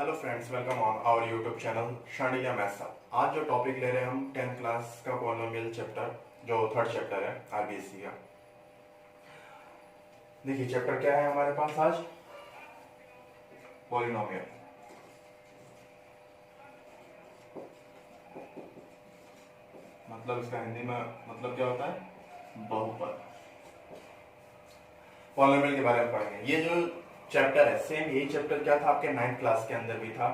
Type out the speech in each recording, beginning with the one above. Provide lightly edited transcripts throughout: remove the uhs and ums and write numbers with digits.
Hello friends, welcome on our YouTube channel Shandilya maths. आज जो topic ले रहे हैं हम 10th क्लास का पॉलिनोमियल चैप्टर, जो थर्ड चैप्टर है आरबीएससी का। देखिए चैप्टर क्या है हमारे पास आज, पॉलिनोमियल। मतलब इसका हिंदी में मतलब क्या होता है, बहुपद। पॉलिनोमियल के बारे में पढ़ेंगे। ये जो चैप्टर है सेम यही चैप्टर क्या था आपके 9th क्लास के अंदर भी था,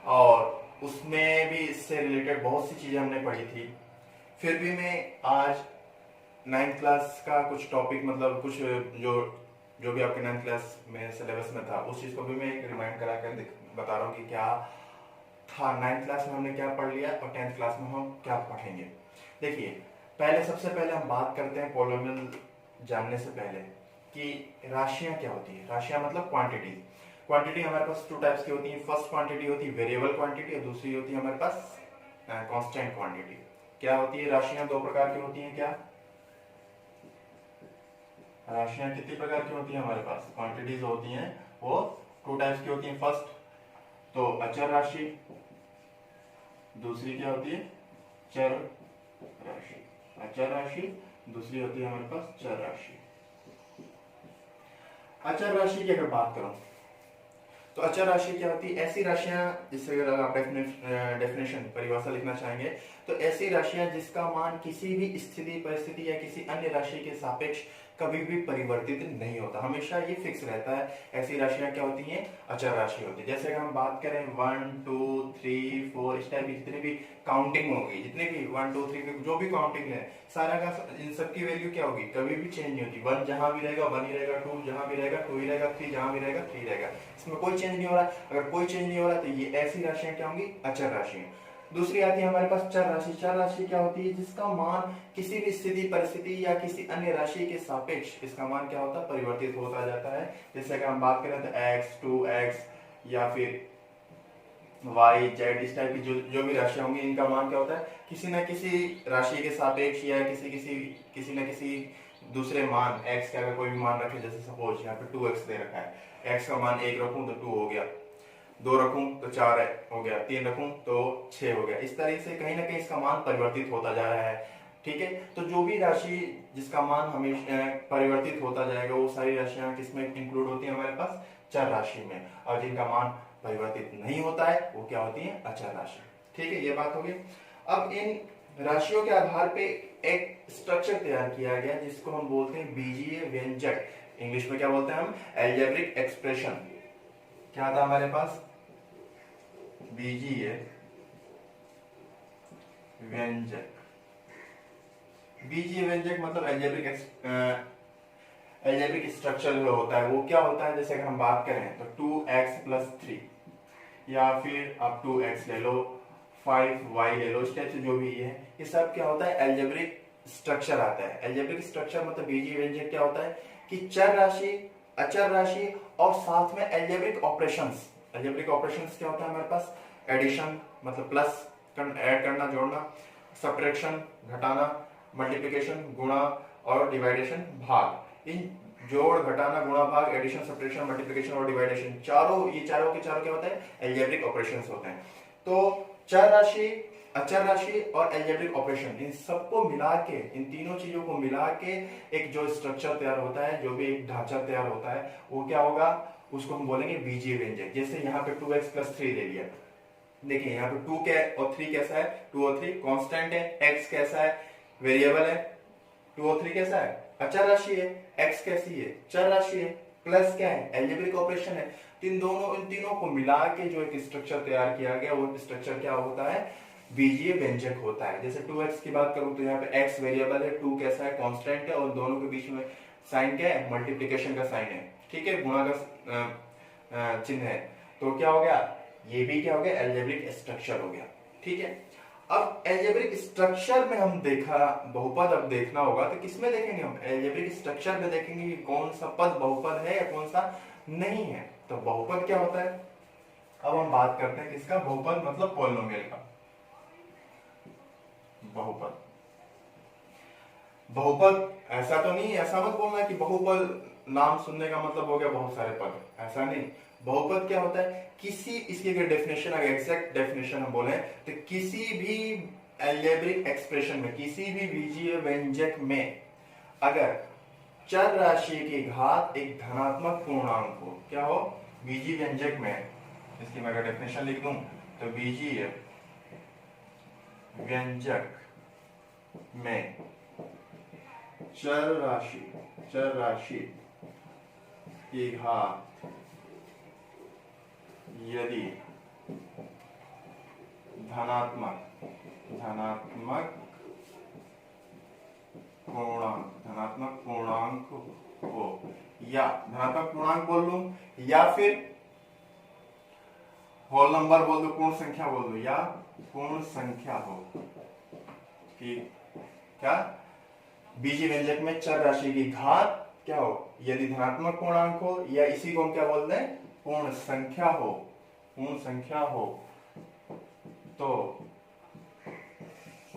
और उसमें भी इससे रिलेटेड बहुत सी चीजें हमने पढ़ी थी। फिर भी मैं आज 9th क्लास का कुछ टॉपिक, मतलब कुछ जो जो भी आपके 9th क्लास में सिलेबस में था उस चीज को भी मैं एक रिमाइंड करा कर बता रहा हूँ कि क्या था 9th क्लास में हमने क्या पढ़ लिया और 10th क्लास में हम क्या पढ़ेंगे। देखिए सबसे पहले हम बात करते हैं पॉलिनोमियल जानने से पहले कि राशियां क्या होती है। राशियां मतलब क्वांटिटी। क्वांटिटी हमारे पास टू टाइप्स की होती है। फर्स्ट क्वांटिटी होती है वेरिएबल क्वांटिटी और दूसरी होती है हमारे पास कांस्टेंट क्वांटिटी। क्या होती है राशियां? दो प्रकार की होती हैं। क्या राशियां कितनी प्रकार की होती है हमारे पास? क्वांटिटीज होती हैं वो टू टाइप्स की होती हैं। फर्स्ट तो अचर राशि, दूसरी क्या होती है चर राशि। अचर राशि, दूसरी होती है हमारे पास चर राशि। अचर राशि की अगर बात करूं तो अचर राशि क्या होती है? ऐसी राशियां, जिससे अगर आप डेफिनेशन परिभाषा लिखना चाहेंगे तो ऐसी राशियां जिसका मान किसी भी स्थिति परिस्थिति या किसी अन्य राशि के सापेक्ष कभी भी परिवर्तित नहीं होता, हमेशा ये फिक्स रहता है। ऐसी राशियां क्या होती हैं? अचर राशि होती है। जैसे अगर हम बात करें 1 2 3 4 इस टाइप की जितनी भी काउंटिंग होगी, जितने भी 1 2 3 जो भी काउंटिंग है सारा का इन सब की वैल्यू क्या होगी? कभी भी चेंज नहीं होती। 1 जहां भी रहेगा 1 ही रहेगा, 2 जहां भी रहेगा 2 ही रहेगा, 3 जहां भी रहेगा 3 रहेगा। इसमें कोई चेंज नहीं हो रहा। अगर कोई चेंज नहीं हो रहा तो ये ऐसी राशियां क्या होंगी? अचर राशियां। दूसरी आती है हमारे पास चर राशि। चर राशि क्या होती है? जिसका मान किसी भी स्थिति परिस्थिति या किसी अन्य राशि के सापेक्ष इसका मान क्या होता है? परिवर्तित होता जाता है। जैसे अगर हम बात करें तो x 2x या फिर y z इस टाइप की जो भी राशियां होंगी इनका मान क्या होता है? किसी न किसी राशि के सापेक्ष या किसी न किसी दूसरे मान x का अगर कोई भी मान रखे, जैसे सपोज यहाँ पे 2x दे रखा है, x का मान 1 रखूं तो 2 हो गया, 2 रखूं तो 4 हो गया, 3 रखूं तो 6 हो गया। इस तरह से कहीं ना कहीं इसका मान परिवर्तित होता जा रहा है। ठीक है, तो जो भी राशि जिसका मान हमेशा परिवर्तित होता जाएगा वो सारी राशियां किसमें इंक्लूड होती है? हमारे पास चर राशि में। और जिनका मान परिवर्तित नहीं होता है वो क्या होती है? अचर राशि। ठीक है, ये बात होगी। अब इन राशियों के आधार पे एक स्ट्रक्चर तैयार किया गया जिसको हम बोलते हैं बीजीय व्यंजक। इंग्लिश में क्या बोलते हैं हम? Algebraic expression. क्या था हमारे पास? बीजीय व्यंजक। बीजीय व्यंजक मतलब एल्जेब्रिक स्ट्रक्चर जो होता है वो क्या होता है? जैसे अगर हम बात करें तो 2x + 3 या फिर आप 2x ले लो, 5y ले लो, इस टाइप से जो भी है ये सब क्या होता है? एल्जेब्रिक स्ट्रक्चर आता है। एल्जेब्रिक स्ट्रक्चर मतलब बीजीय व्यंजक क्या होता है कि चर राशि, अचर राशि और साथ में एल्जेब्रिक ऑपरेशंस। एल्जेब्रिक ऑपरेशंस क्या होता है हमारे पास? एडिशन मतलब प्लस ऐड करना, जोड़ना, सब्ट्रैक्शन घटाना, मल्टीप्लिकेशन गुणा और डिवाइडेशन भाग। इन जोड़, घटाना, गुणा, भाग, एडिशन, सब्ट्रैक्शन, मल्टीप्लिकेशन और डिवाइडेशन ये चारों के चारों क्या होते हैं? एल्जेब्रिक ऑपरेशंस होते हैं। तो चर राशि, अचर राशि और एल्जेब्रिक ऑपरेशन, इन सबको मिला के, इन तीनों चीजों को मिला के एक जो स्ट्रक्चर तैयार होता है, जो भी एक ढांचा तैयार होता है वो क्या होगा? उसको हम बोलेंगे बीजीय व्यंजक। जैसे यहाँ पे 2x + 3 ले लिया, देखिए यहाँ पे 2 और 3 कैसा है? 2 और 3 कांस्टेंट है। x कैसा है? वेरिएबल है। 2 और 3 कैसा है? अचर राशि है। x कैसी है? चर राशि है। प्लस क्या है? एल्जेब्रिक ऑपरेशन है। इन तीनों को मिला के जो एक स्ट्रक्चर तैयार किया गया वो स्ट्रक्चर क्या होता है? बीजीय व्यंजक होता है। जैसे 2x की बात करूं तो यहाँ पे x वेरिएबल है, 2 कैसा है? कांस्टेंट है, और दोनों के बीच में साइन क्या है? मल्टीप्लिकेशन का साइन है। ठीक है, गुणा का चिन्ह है। तो क्या हो गया? ये भी क्या हो गया? एल्जेब्रिक स्ट्रक्चर हो गया। ठीक है, अब एल्जेब्रिक स्ट्रक्चर में हम देखा बहुपद, अब देखना होगा तो किसमें देखेंगे हम? एल्जेब्रिक स्ट्रक्चर में देखेंगे कि कौन सा पद बहुपद है या कौन सा नहीं है। तो बहुपद क्या होता है? अब हम बात करते हैं किसका? बहुपद मतलब पॉलिनोमियल का। बहुपद, बहुपद ऐसा तो नहीं, ऐसा मत बोलना कि बहुपद नाम सुनने का मतलब हो गया बहुत सारे पद, ऐसा नहीं। बहुपद क्या होता है, किसी इसकी अगर डेफिनेशन, अगर एग्जैक्ट डेफिनेशन हम बोले तो किसी भी अलजेब्रिक एक्सप्रेशन में, किसी भी बीजीय व्यंजक में अगर चर राशि की घात एक धनात्मक पूर्णांक हो, क्या हो, बीजीय व्यंजक में, इसकी मैं अगर डेफिनेशन लिख दूं तो बीजीय व्यंजक में चर राशि की घात यदि धनात्मक पूर्णांक हो, या धनात्मक पूर्णांक बोल लूं या फिर होल नंबर बोल दो, पूर्ण संख्या बोल दो, या पूर्ण संख्या हो कि क्या, बीजीय व्यंजक में चर राशि की घात क्या हो, यदि धनात्मक पूर्णांक हो, या इसी को हम क्या बोलते हैं, पूर्ण संख्या हो, तो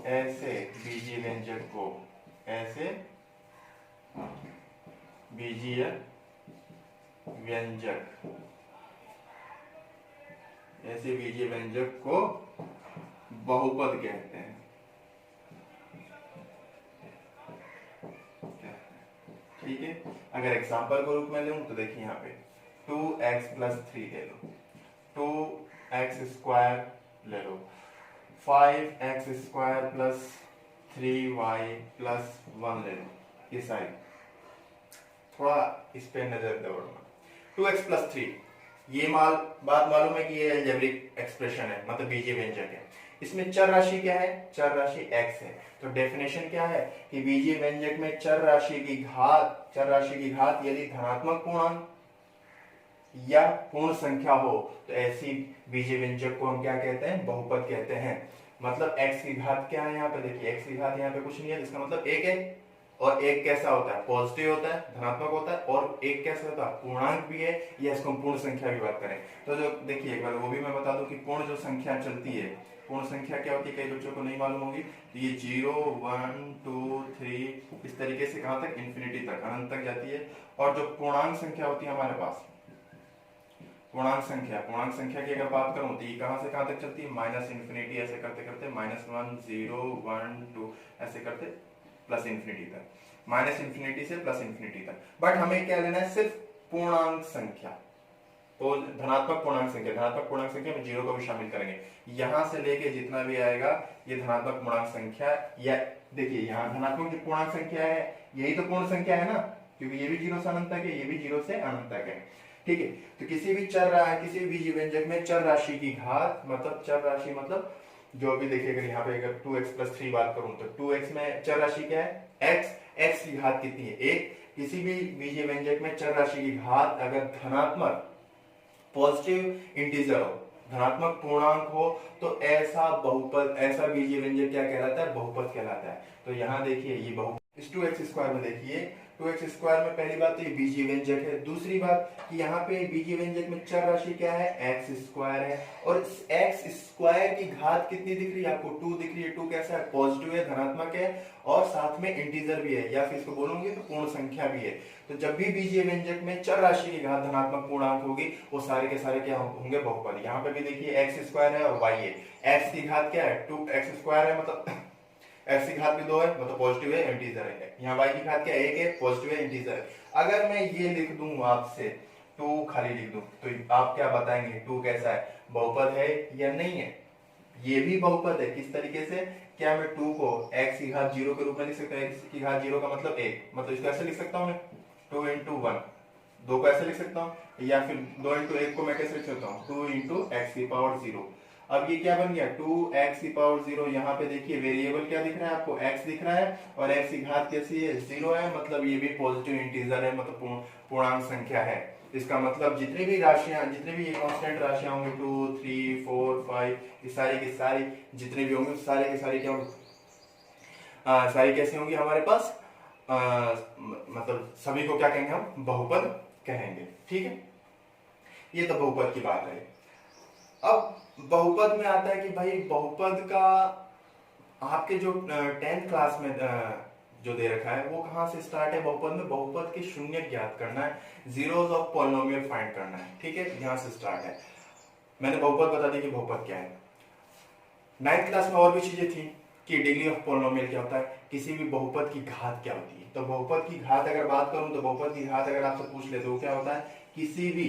ऐसे बीजीय व्यंजक को, ऐसे बीजीय व्यंजक को बहुपद कहते हैं। ठीक है, अगर एग्जांपल के रूप में लूं तो देखिए यहाँ पे 2x प्लस 3 ले लो, 2x स्क्वायर ले लो, 5x square plus 3y plus 1 ले लो, ये साइड थोड़ा इस पे नजर दौड़ना। 2x प्लस 3, ये बात मालूम है कि ये अलजेब्रिक एक्सप्रेशन है, मतलब बीजीय व्यंजक है। इसमें चर राशि क्या है, चर राशि x है, तो डेफिनेशन क्या है कि बीजीय व्यंजक में चर राशि की घात यदि धनात्मक पूर्णांक या पूर्ण संख्या हो तो ऐसी बीजीय व्यंजक को हम क्या कहते हैं, बहुपद कहते हैं। मतलब x की घात क्या है, यहाँ पे देखिए x की घात यहाँ पे कुछ नहीं है, इसका मतलब 1 है, और एक कैसा होता है, पॉजिटिव होता है, धनात्मक होता है, और एक कैसा होता है, पूर्णांक भी है, या इसको हम पूर्ण संख्या की बात करें तो जो देखिए एक बार वो भी मैं बता दूं कि पूर्ण जो संख्या चलती है, पूर्ण संख्या क्या होती है, कई बच्चों को नहीं मालूम होगी, तो ये 0 1 2 3 इस तरीके से कहां तक, इन्फिनिटी तक, अनंत तक जाती है। और जो पूर्णांक संख्या होती है हमारे पास, पूर्णांक संख्या की अगर बात करूं तो ये कहां से कहां तक चलती है, माइनस इन्फिनिटी, ऐसे करते करते -1 0 1 2 ऐसे करते प्लस इन्फिनिटी तक, माइनस इन्फिनिटी से प्लस इन्फिनिटी तक। बट हमें क्या लेना है, सिर्फ पूर्णांक संख्या, तो धनात्मक पूर्णांक संख्या में 0 को भी शामिल करेंगे, यहां से लेके जितना भी आएगा ये धनात्मक पूर्णांक संख्या। या देखिए यहाँ धनात्मक जो पूर्णांक संख्या है यही तो पूर्ण संख्या है ना, क्योंकि ये भी 0 से अनंत तक है, ये भी 0 से अनंत तक है। ठीक है, तो किसी भी बीजीय व्यंजक में चर राशि की घात, मतलब चर राशि मतलब जो भी देखिए, अगर यहाँ पे अगर 2x प्लस 3 बात करूं तो 2x में चर राशि क्या है, x की घात कितनी है, 1। किसी भी बीजीय व्यंजक में चर राशि की घात अगर धनात्मक पॉजिटिव इंटीजर हो, धनात्मक पूर्णांक हो, तो ऐसा बहुपद, ऐसा बीजीय व्यंजक क्या कहलाता है, बहुपद कहलाता है। तो यहाँ देखिए ये बहुपद, इस 2x स्क्वायर में देखिए 2x स्क्वायर में पहली बात तो ये बीजीय व्यंजक है, दूसरी बात कि यहाँ पे बीजीय व्यंजक में चर राशि क्या है, x स्क्वायर है, और x स्क्वायर की घात कितनी दिख रही है आपको, 2 दिख रही है। 2 कैसा है, पॉजिटिव है, धनात्मक है, और साथ में इंटीजर भी है, या फिर इसको बोलूंगे तो पूर्ण संख्या भी है। तो जब भी बीजीय व्यंजक में चर राशि की घात धनात्मक पूर्णांक होगी वो सारे के सारे क्या होंगे, बहुपद। यहाँ पे भी देखिए x स्क्वायर है और y है, x की घात क्या है, 2x स्क्वायर है, मतलब x की घात भी 2 है, मतलब पॉजिटिव है, इंटीजर है। यहाँ y की घात क्या 1 है, पॉजिटिव है, इंटीजर है। अगर मैं ये लिख दूं आपसे 2 खाली लिख दूं तो आप क्या बताएंगे, 2 कैसा है, बहुपद है या नहीं है? ये भी बहुपद है। किस तरीके से, क्या मैं 2 को x की घात 0 के रूप में लिख सकता हूँ, x की घात 0 का मतलब 1, मतलब इसको ऐसे लिख सकता हूँ मैं 2 into 1, 2 को ऐसे लिख सकता हूँ, या फिर 2 into 1 को मैं कैसे लिख सकता हूँ, 2 into x की पावर 0। अब ये क्या बन गया, 2x की पावर 0। यहाँ पे देखिए वेरिएबल क्या दिख रहा है आपको, x दिख रहा है, और x की घात कैसी है, 0 है, मतलब ये भी पॉजिटिव इंटीजर है, मतलब पूर्णांक संख्या है। इसका मतलब जितनी भी राशियां, जितनी भी ये कांस्टेंट राशियां होंगी 2 3 4 5, ये सारी की सारी जितनी भी होंगी सारे के सारे क्या होंगे, सारी कैसे होंगी हमारे पास, मतलब सभी को क्या कहेंगे हम, बहुपद कहेंगे। ठीक है, ये तो बहुपद की बात है। अब बहुपद में आता है कि भाई बहुपद का आपके जो 10th क्लास में जो दे रखा है वो कहां से स्टार्ट है बहुपद में, बहुपद के शून्य ज्ञात करना है, जीरोस ऑफ पॉलिनोमियल फाइंड करना है, ठीक है, यहां से स्टार्ट है। मैंने बहुपद बता दी कि बहुपद क्या है। 9th क्लास में और भी चीजें थी कि डिग्री ऑफ पॉलिनोमियल क्या होता है, किसी भी बहुपद की घात क्या होती है। तो बहुपद की घात अगर बात करूं तो बहुपद की घात अगर आपसे पूछ ले तो क्या होता है, किसी भी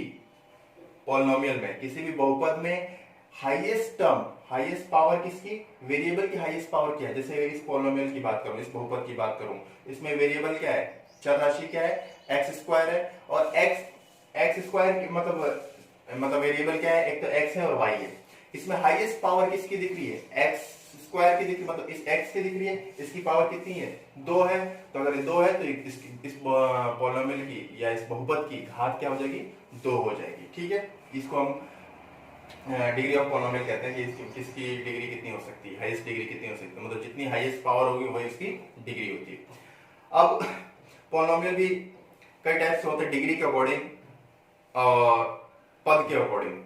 पॉलिनोमियल में, किसी भी बहुपद में हाईएस्ट टर्म, हाईएस्ट पावर किसकी, वेरिएबल की हाईएस्ट पावर क्या है। जैसे अगर इस पॉलिनोमियल की बात करूं, इस बहुपद की बात करूं, इसमें वेरिएबल क्या है, चर राशि क्या है, एक्स स्क्वायर है, और एक्स स्क्वायर मतलब वेरिएबल क्या है, एक तो एक्स है और वाई है। इसमें हाईएस्ट पावर किसकी दिख रही है, एक्स स्क्वायर की दिख रही है, मतलब इस एक्स की दिख रही है, इसकी पावर कितनी है, 2 है। तो अगर ये 2 है तो इस पॉलिनोमियल की या इस बहुपद की घात क्या हो जाएगी, 2 हो जाएगी, ठीक है। इसको हम डिग्री ऑफ पॉलिनोमियल कहते हैं कि किसकी डिग्री कितनी हो सकती है, हाईएस्ट डिग्री कितनी हो सकती है, मतलब जितनी हाईएस्ट पावर होगी वही उसकी डिग्री होती है। अब पॉलिनोमियल भी कई टाइप से होते हैं, डिग्री के अकॉर्डिंग और पद के अकॉर्डिंग,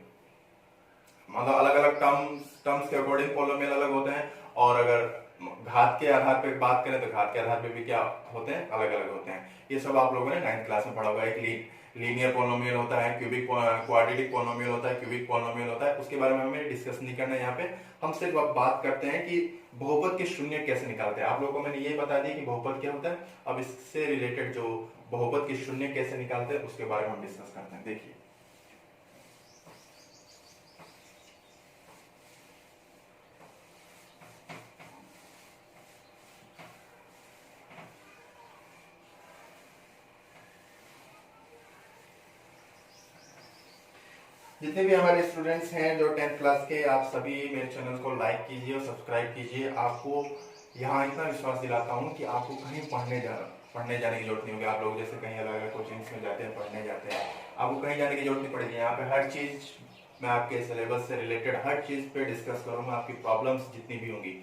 मतलब अलग अलग टर्म्स के अकॉर्डिंग पॉलिनोमियल अलग होते हैं। और अगर घात के आधार पे बात करें तो घात के आधार पे भी क्या होते हैं, अलग अलग होते हैं। ये सब आप लोगों ने 9th क्लास में पढ़ा होगा। एक लीनियर पॉलिनोमियल होता है, क्यूबिक क्वाड्रेटिक पॉलिनोमियल होता है, क्यूबिक पॉलिनोमियल होता है, उसके बारे में हमें डिस्कस नहीं करना है यहाँ पे। हम सिर्फ अब बात करते हैं कि बहुपद के शून्य कैसे निकालते हैं। आप लोगों को मैंने ये बता दिया कि बहुपद क्या होता है, अब इससे रिलेटेड जो बहुपद के शून्य कैसे निकालते हैं उसके बारे में हम डिस्कस करते हैं। देखिए जितने भी हमारे स्टूडेंट्स हैं जो 10th क्लास के, आप सभी मेरे चैनल को लाइक कीजिए और सब्सक्राइब कीजिए। आपको यहाँ इतना विश्वास दिलाता हूँ कि आपको कहीं पढ़ने जाने की जरूरत नहीं होगी। आप लोग जैसे कहीं अलग अलग कोचिंग्स में जाते हैं, पढ़ने जाते हैं, आपको कहीं जाने की जरूरत नहीं पड़ेगी। यहाँ पे हर चीज मैं आपके सिलेबस से रिलेटेड हर चीज पे डिस्कस करूंगा। आपकी प्रॉब्लम्स जितनी भी होंगी,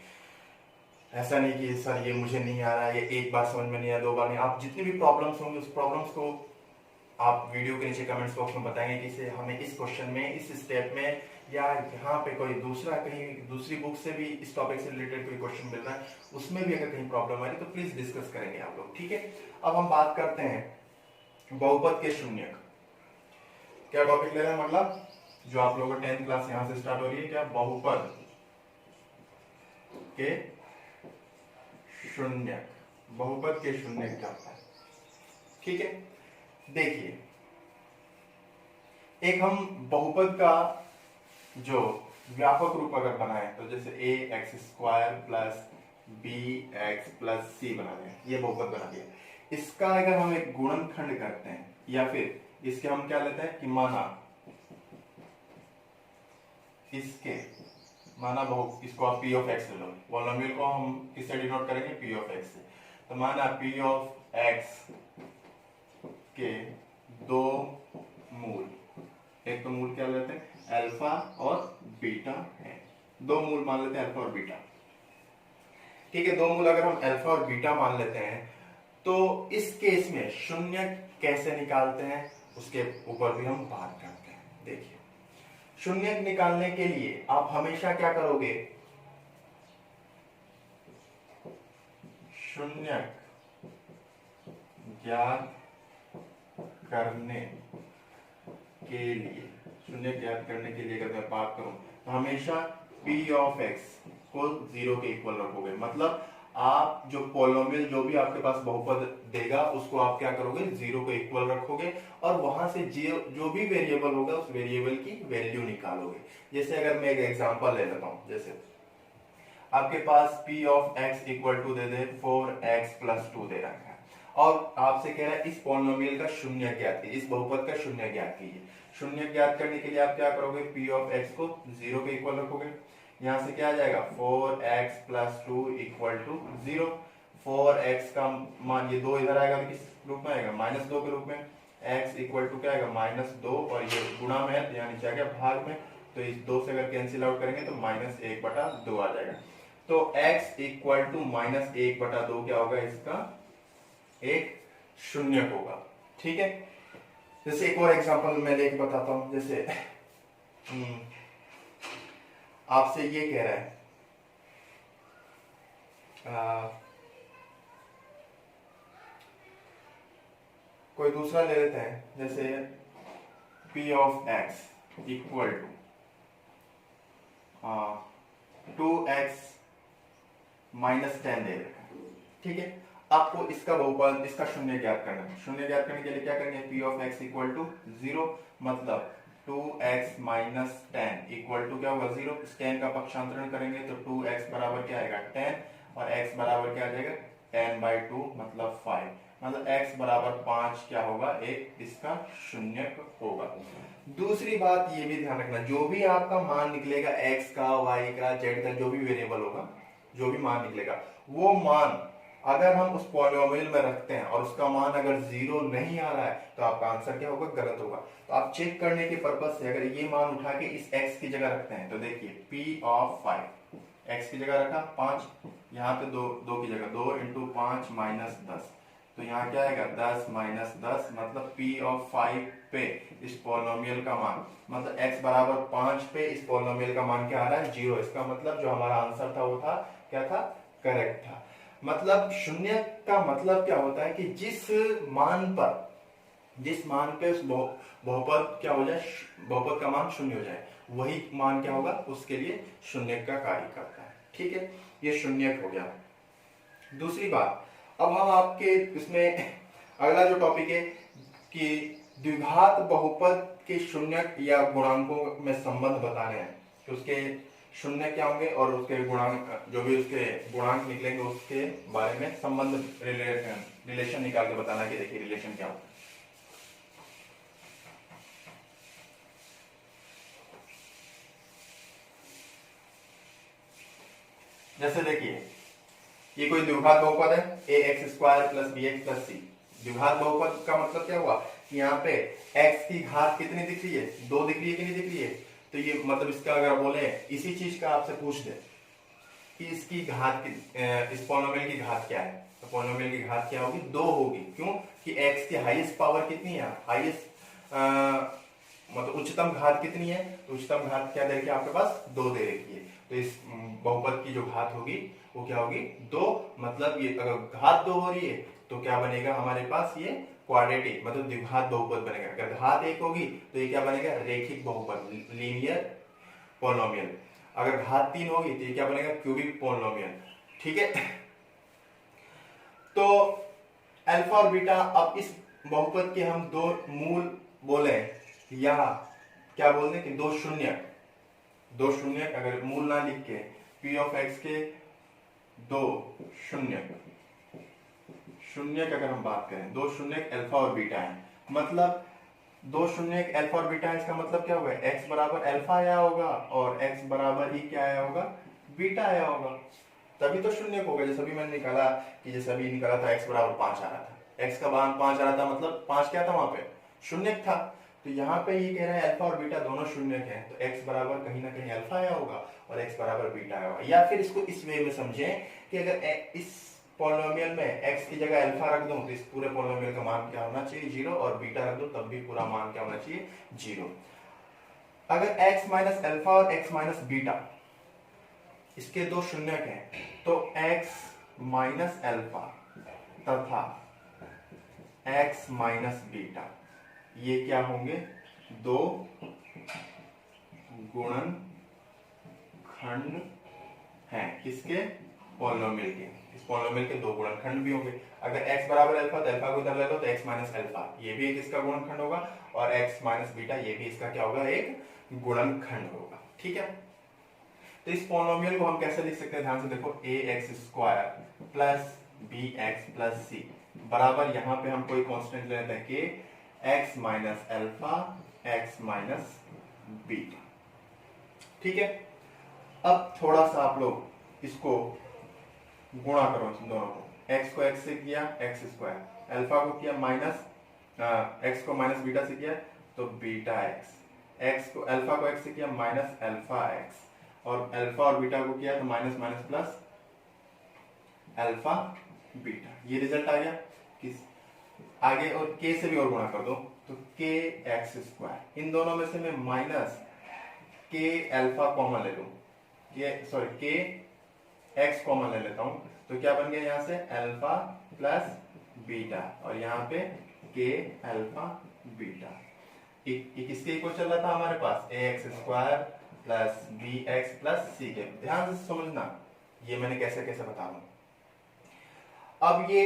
ऐसा नहीं कि सर ये मुझे नहीं आ रहा है, ये एक बार समझ में नहीं आया, 2 बार नहीं, आप जितनी भी प्रॉब्लम्स होंगी उस प्रॉब्लम्स को आप वीडियो के नीचे कमेंट्स बॉक्स में बताएंगे कि इसे हमें इस क्वेश्चन में, इस स्टेप में, या यहाँ पे कोई दूसरा कहीं दूसरी बुक से भी इस टॉपिक से रिलेटेड कोई क्वेश्चन मिल रहा है, उसमें भी अगर कहीं प्रॉब्लम आ रही तो प्लीज डिस्कस करेंगे आप लोग, ठीक है। अब हम बात करते हैं बहुपद के शून्यक। क्या टॉपिक ले रहे हैं, मतलब जो आप लोगों को 10th क्लास यहां से स्टार्ट हो रही है, क्या बहुपद के शून्यक, बहुपद के शून्यक क्या होता है, ठीक है। देखिए एक हम बहुपद का जो व्यापक रूप अगर बनाए तो जैसे A X square plus B X plus C बना दें, ये बहुपद बना दिया। इसका अगर हम एक गुणनखंड करते हैं या फिर इसके हम क्या लेते हैं कि माना इसको आप पी ऑफ एक्स ले लो, पॉलिनोमियल को हम किससे डिनोट करेंगे, पी ऑफ एक्स से। तो माना पी ऑफ एक्स के 2 मूल, एक तो मूल क्या लेते हैं अल्फा और बीटा है, 2 मूल मान लेते हैं अल्फा और बीटा, ठीक है। 2 मूल अगर हम अल्फा और बीटा मान लेते हैं तो इस केस में शून्य कैसे निकालते हैं उसके ऊपर भी हम बात करते हैं। देखिए शून्य निकालने के लिए आप हमेशा क्या करोगे, शून्य ज्ञात करने के लिए, शून्य ज्ञात करने के लिए अगर मैं बात करूं तो हमेशा p ऑफ x को 0 के इक्वल रखोगे। मतलब आप जो पॉलिनोमियल जो भी आपके पास बहुपद देगा उसको आप क्या करोगे, 0 के इक्वल रखोगे और वहां से जो भी वेरिएबल होगा उस वेरिएबल की वैल्यू निकालोगे। जैसे अगर मैं एक एग्जांपल ले लेता हूं, जैसे आपके पास p of x equal to दे दे 4x प्लस 2 दे रखा है और आपसे कह रहा है इस पॉलिनोमियल का शून्य ज्ञात कीजिए, इस बहुपद का शून्य ज्ञात कीजिए। शून्य ज्ञात करने के लिए आप क्या करोगे, p ऑफ x को 0 के इक्वल रखोगे। यहां से क्या आ जाएगा 4x plus 2 equal to 0। 4x का मान ये 2 इधर आएगा तो किस रूप में आएगा, -2 के रूप में। x इक्वल टू क्या आएगा -2 और ये गुणा में है तो यहाँ नीचे आ गया भाग में, तो इस 2 से अगर कैंसिल आउट करेंगे तो -1/2 आ जाएगा। तो x इक्वल टू -1/2 क्या होगा, इसका एक शून्य होगा, ठीक है। जैसे एक और एग्जांपल मैं लेके बताता हूं, जैसे आपसे ये कह रहा है कोई दूसरा ले लेते हैं, जैसे p of x equal to 2x minus 10 दे रखा है। ठीक है, आपको इसका बहुपद, इसका शून्य ज्ञात करना है। शून्य ज्ञात करने के लिए क्या करेंगे, p of x equal to 0, मतलब 2x माइनस 10 इक्वल टू क्या होगा 0। इस 10 का पक्षांतरण करेंगे तो 2x बराबर क्या आएगा 10 और x बराबर क्या आ जाएगा 10/2 मतलब 5, मतलब x बराबर 5 क्या होगा, एक इसका शून्य होगा। दूसरी बात ये भी ध्यान रखना, जो भी आपका मान निकलेगा x का, y का, z का, जो भी वेरिएबल होगा, जो भी मान निकलेगा, वो मान अगर हम उस पॉलिनोमियल में रखते हैं और उसका मान अगर 0 नहीं आ रहा है तो आपका आंसर क्या होगा, गलत होगा। तो आप चेक करने के पर्पज से अगर ये मान उठा के इस x की जगह रखते हैं तो देखिए p ऑफ 5, x की जगह रखा 5, यहाँ पे 2 की जगह 2 × 5 माइनस 10, तो यहाँ क्या आएगा 10 माइनस 10, मतलब p ऑफ 5 पे इस पॉलिनोमियल का मान, मतलब x बराबर 5 पे इस पॉलिनोमियल का मान क्या आ रहा है 0। इसका मतलब जो हमारा आंसर था वो था क्या था, करेक्ट था। मतलब शून्य का मतलब क्या होता है कि जिस मान पे उस बहुपद क्या हो जाए, बहुपद का मान शून्य हो जाए, वही मान क्या होगा, उसके लिए शून्य का कार्य करता है। ठीक है, ये शून्य हो गया। दूसरी बात, अब हम आपके इसमें अगला जो टॉपिक है कि द्विघात बहुपद के शून्य या गुणांकों में संबंध बताने हैं, तो उसके शून्य क्या होंगे और उसके गुणांक, जो भी उसके गुणांक निकलेंगे उसके बारे में संबंध, रिलेशन निकाल के बताना कि देखिए रिलेशन क्या होता है। जैसे देखिए ये कोई द्विघात बहुपद है ax² + bx + c। द्विघात बहुपद का मतलब क्या हुआ कि यहाँ पे x की घात कितनी दिख रही है, 2 दिख रही है कि नहीं दिख रही है, तो ये मतलब इसका अगर बोले इसी चीज का आपसे पूछ दे कि इसकी घात, इस पॉलिनोमियल की घात क्या है, तो पॉलिनोमियल की घात क्या होगी, 2 होगी। क्यों कि x की हाईएस्ट पावर कितनी है, हाईएस्ट मतलब उच्चतम घात कितनी है, तो उच्चतम घात क्या दे रखी है आपके पास, 2 दे रखी है। तो इस बहुपद की जो घात होगी वो क्या होगी 2, मतलब ये अगर घात 2 हो रही है तो क्या बनेगा हमारे पास, ये क्वाड्रेटिक मतलब द्विघात बहुपद बनेगा। अगर घात 1 होगी तो ये क्या बनेगा, रेखिक बहुपद, लीनियर पॉलिनोमियल। अगर घात 3 होगी तो ये क्या बनेगा, क्यूबिक पॉलिनोमियल। ठीक है, तो अल्फा और बीटा, अब इस बहुपद के हम 2 मूल बोले या क्या बोलते हैं कि 2 शून्य, अगर मूल ना लिख के p ऑफ x के 2 शून्य का अगर हम बात करें, 2 शून्य अल्फा और बीटा है, मतलब 2 शून्य अल्फा और बीटा है, इसका मतलब क्या होगा, x बराबर अल्फा आया होगा और x बराबर ही क्या आया होगा, बीटा आया होगा, तभी तो शून्य होगा। जैसे अभी मैंने निकाला कि जैसे अभी निकाला था x बराबर 5 आ रहा था, x का मान 5 आ रहा था, मतलब 5 क्या था वहां पे, शून्य था। तो यहाँ पे ये कह रहा है अल्फा और बीटा दोनों शून्य है, तो x बराबर कहीं ना कहीं अल्फा आया होगा और x बराबर बीटा आया होगा। या फिर इसको इस वे में समझें कि अगर इस पॉलिनोमियल में x की जगह अल्फा रख दूं तो इस पूरे पॉलिनोमियल का मान क्या होना चाहिए, 0, और बीटा रख दूं तब भी पूरा मान क्या होना चाहिए, 0। अगर x माइनस अल्फा और x माइनस बीटा इसके 2 शून्यक हैं, तो x माइनस अल्फा तथा x माइनस बीटा ये क्या होंगे, 2 गुणनखंड हैं किसके, पॉलिनोमियल के। इस पॉलिनोमियल के 2 गुणनखंड भी होंगे। अगर x बराबर अल्फा तो अल्फा को इधर ले लो तो x माइनस अल्फा ये भी एक इसका गुणनखंड होगा, और x माइनस बीटा ये भी इसका क्या होगा, एक गुणनखंड होगा। ठीक है, तो इस पॉलिनोमियल को हम कैसे लिख सकते हैं, ध्यान से देखो, ax² plus bx plus c बराबर, यहाँ पे हम कोई कांस्टेंट ले लेते हैं कि x minus alpha x minus beta. ठीक है, अब थोड़ा सा आप लोग इसको गुणा करो इन दोनों को, x को x से किया x², अल्फा को किया माइनस x को माइनस बीटा से किया तो बीटा x को अल्फा को x से किया माइनस अल्फा x, और अल्फा और बीटा को किया तो minus minus plus alpha beta. ये रिजल्ट आ गया। किस आगे और k से भी और गुणा कर दो तो kx², इन दोनों में से मैं माइनस k अल्फा कॉमन ले लूं, ये सॉरी k x कॉमन ले लेता हूं, तो क्या बन गया यहाँ से अल्फा प्लस बीटा, और यहाँ पे के अल्फा बीटा। किसके इक्वल चल रहा था हमारे पास, A X square plus B X plus C के। ध्यान से समझना ये मैंने कैसे कैसे बता रहा हूं। अब ये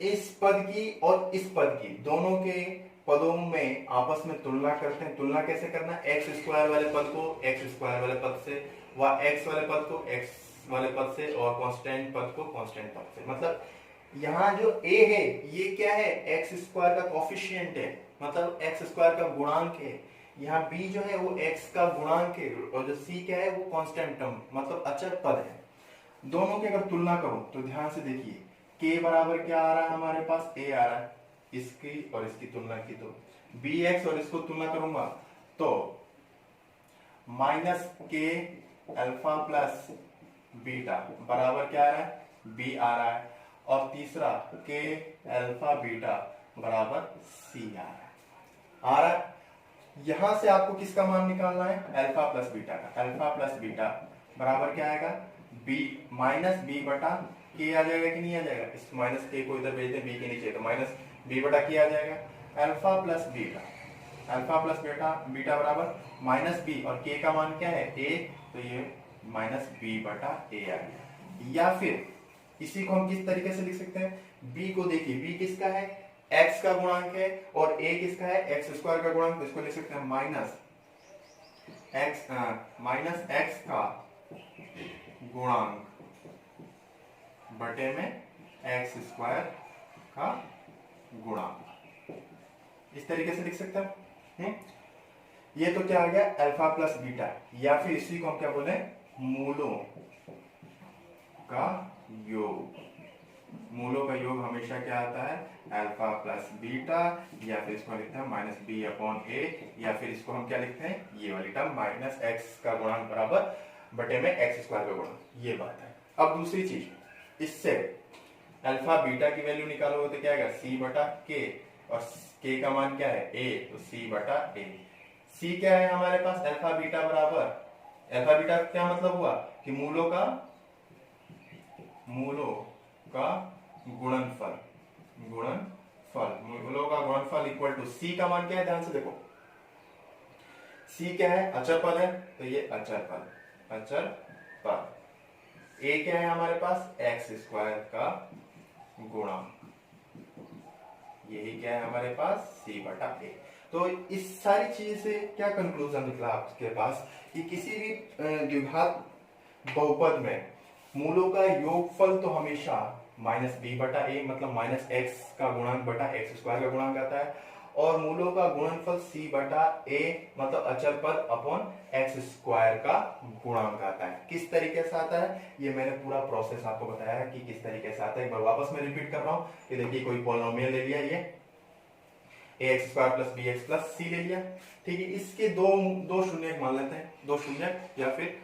इस पद की और इस पद की दोनों के पदों में आपस में तुलना करते हैं। तुलना कैसे करना, एक्स स्क्वायर वाले पद को एक्स स्क्वायर वाले पद से, व एक्स वाले पद को एक्स वाले पद से, और कांस्टेंट पद को कांस्टेंट पद से। मतलब यहाँ जो a है ये क्या है, एक्स स्क्वायर का कोफिशिएंट है, मतलब एक्स स्क्वायर का गुणांक है। यहाँ b जो है वो x का गुणांक है, और जो c क्या है वो कांस्टेंट टर्म मतलब अचर पद है। दोनों की अगर तुलना करूं तो ध्यान से देखिए, k बराबर क्या आ रहा है हमारे पास, a आ रहा है, इसकी और इसकी तुलना की तो bx, और इसको तुलना करूंगा तो माइनस के अल्फा प्लस बीटा बराबर क्या आ रहा है, b आ रहा है, और तीसरा के अल्फा बीटा बराबर c आ रहा है। यहां से आपको किसका मान निकालना है, अल्फा प्लस बीटा का। अल्फा प्लस बीटा बराबर क्या आएगा, b माइनस बी बटा के आ जाएगा कि नहीं आ जाएगा। इस माइनस के को इधर भेज दें b के नीचे, तो माइनस b बटा के आ जाएगा। Alpha plus beta, alpha plus beta beta बराबर माइनस b, और k का मान क्या है a, तो ये माइनस b बटा a आ गया। या फिर इसी को हम किस तरीके से लिख सकते हैं, b को देखिए, b किसका है, x का गुणांक है, और a किसका है, एक्स स्क्वायर का गुणांक। तो इसको लिख सकते हैं माइनस x का गुणांक बटे में एक्स स्क्वायर का गुणांक, इस तरीके से लिख सकते हैं। ये तो क्या आ गया, अल्फा प्लस बीटा। या फिर इसी को हम क्या बोले, मूलों का योग। मूलों का योग हमेशा क्या आता है, अल्फा प्लस बीटा, या फिर इसको लिखते हैं माइनस बी अपॉन ए, या फिर इसको हम क्या लिखते हैं, ये वाली टर्म माइनस एक्स का गुणांक बराबर बटे में एक्स स्क्वायर का गुणांक। ये बात है। अब दूसरी चीज, इससे अल्फा बीटा की वैल्यू निकालोगे तो क्या आएगा, सी बटा के, और के का मान क्या है ए, तो सी बटा ए। सी क्या है हमारे पास, अल्फा बीटा बराबर, अल्फा बीटा क्या मतलब हुआ कि मूलों का गुणनफल, मूलों का गुणनफल इक्वल टू सी का मान क्या है, ध्यान से देखो, सी क्या है, अचर पद है, तो ये अचर पद। ए क्या है हमारे पास, एक्स स्क्वायर का गुणांक, यही क्या है हमारे पास, सी बटा ए। तो इस सारी चीज से क्या कंक्लूजन निकला आपके पास कि किसी भी द्विघात बहुपद में मूलों का योगफल तो हमेशा माइनस बी बटा ए, मतलब माइनस एक्स का गुणांक बटा एक्स स्क्वायर का गुणांक आता है, और मूलों का गुणनफल सी बटा ए, मतलब अचर पद अपॉन एक्स स्क्वायर का गुणांक आता है। किस तरीके से आता है, ये मैंने पूरा प्रोसेस आपको बताया है कि किस तरीके से आता है। एक बार वापस मैं रिपीट कर रहा हूँ कि देखिए, कोई पॉलिनोमियल ले लिया, ये A X square plus B X plus C ले लिया, ठीक है। इसके दो शून्य मान लेते हैं, दो शून्य या फिर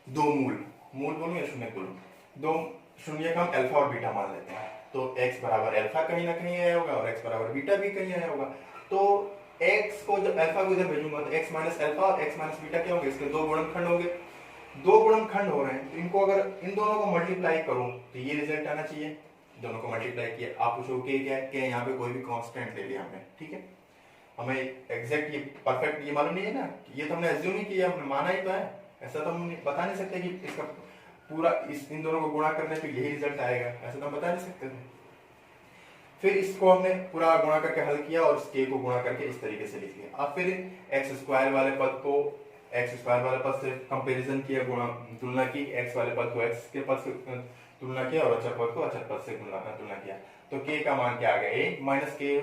दो मूल बोलूं या शून्य बोलूं, दो शून्य का हम अल्फा और बीटा मान लेते हैं। तो x बराबर अल्फा कहीं ना कहीं आया होगा, और x बराबर बीटा भी कहीं आया होगा। तो x को जब अल्फा को इधर भेजूंगा तो x माइनस अल्फा और x माइनस बीटा क्या होंगे, इसके दो गुणनखंड होंगे। दो गुणनखंड हो रहे हैं, तो इनको अगर इन दोनों को मल्टीप्लाई करूं तो ये रिजल्ट आना चाहिए। दोनों को मल्टीप्लाई किया, आप पूछोगे क्या है, क्या यहाँ पे कोई भी कांस्टेंट ले लिया हमने, ठीक है। हमें एग्जैक्ट ये परफेक्ट ये मालूम नहीं है ना, ये तो हमने एज्यूम ही किया, हमने माना ही तो है। ऐसा तो हम बता नहीं सकते कि इसका पूरा इन दोनों को गुणा करने पे यही रिजल्ट आएगा, ऐसा तो हम बता नहीं सकते थे। फिर इसको हमने पूरा गुणा करके हल किया, और इस k को गुणा करके इस तरीके से लिख लिया। अब फिर एक्स स्क्वायर वाले पद को एक्स स्क्वायर वाले पद से कंपैरिजन किया, तुलना की, एक्स वाले पद को एक्स के पद से तुलना किया, और अचर पद को अचर पद से तुलना किया। तो k का मान क्या आ गया, a माइनस के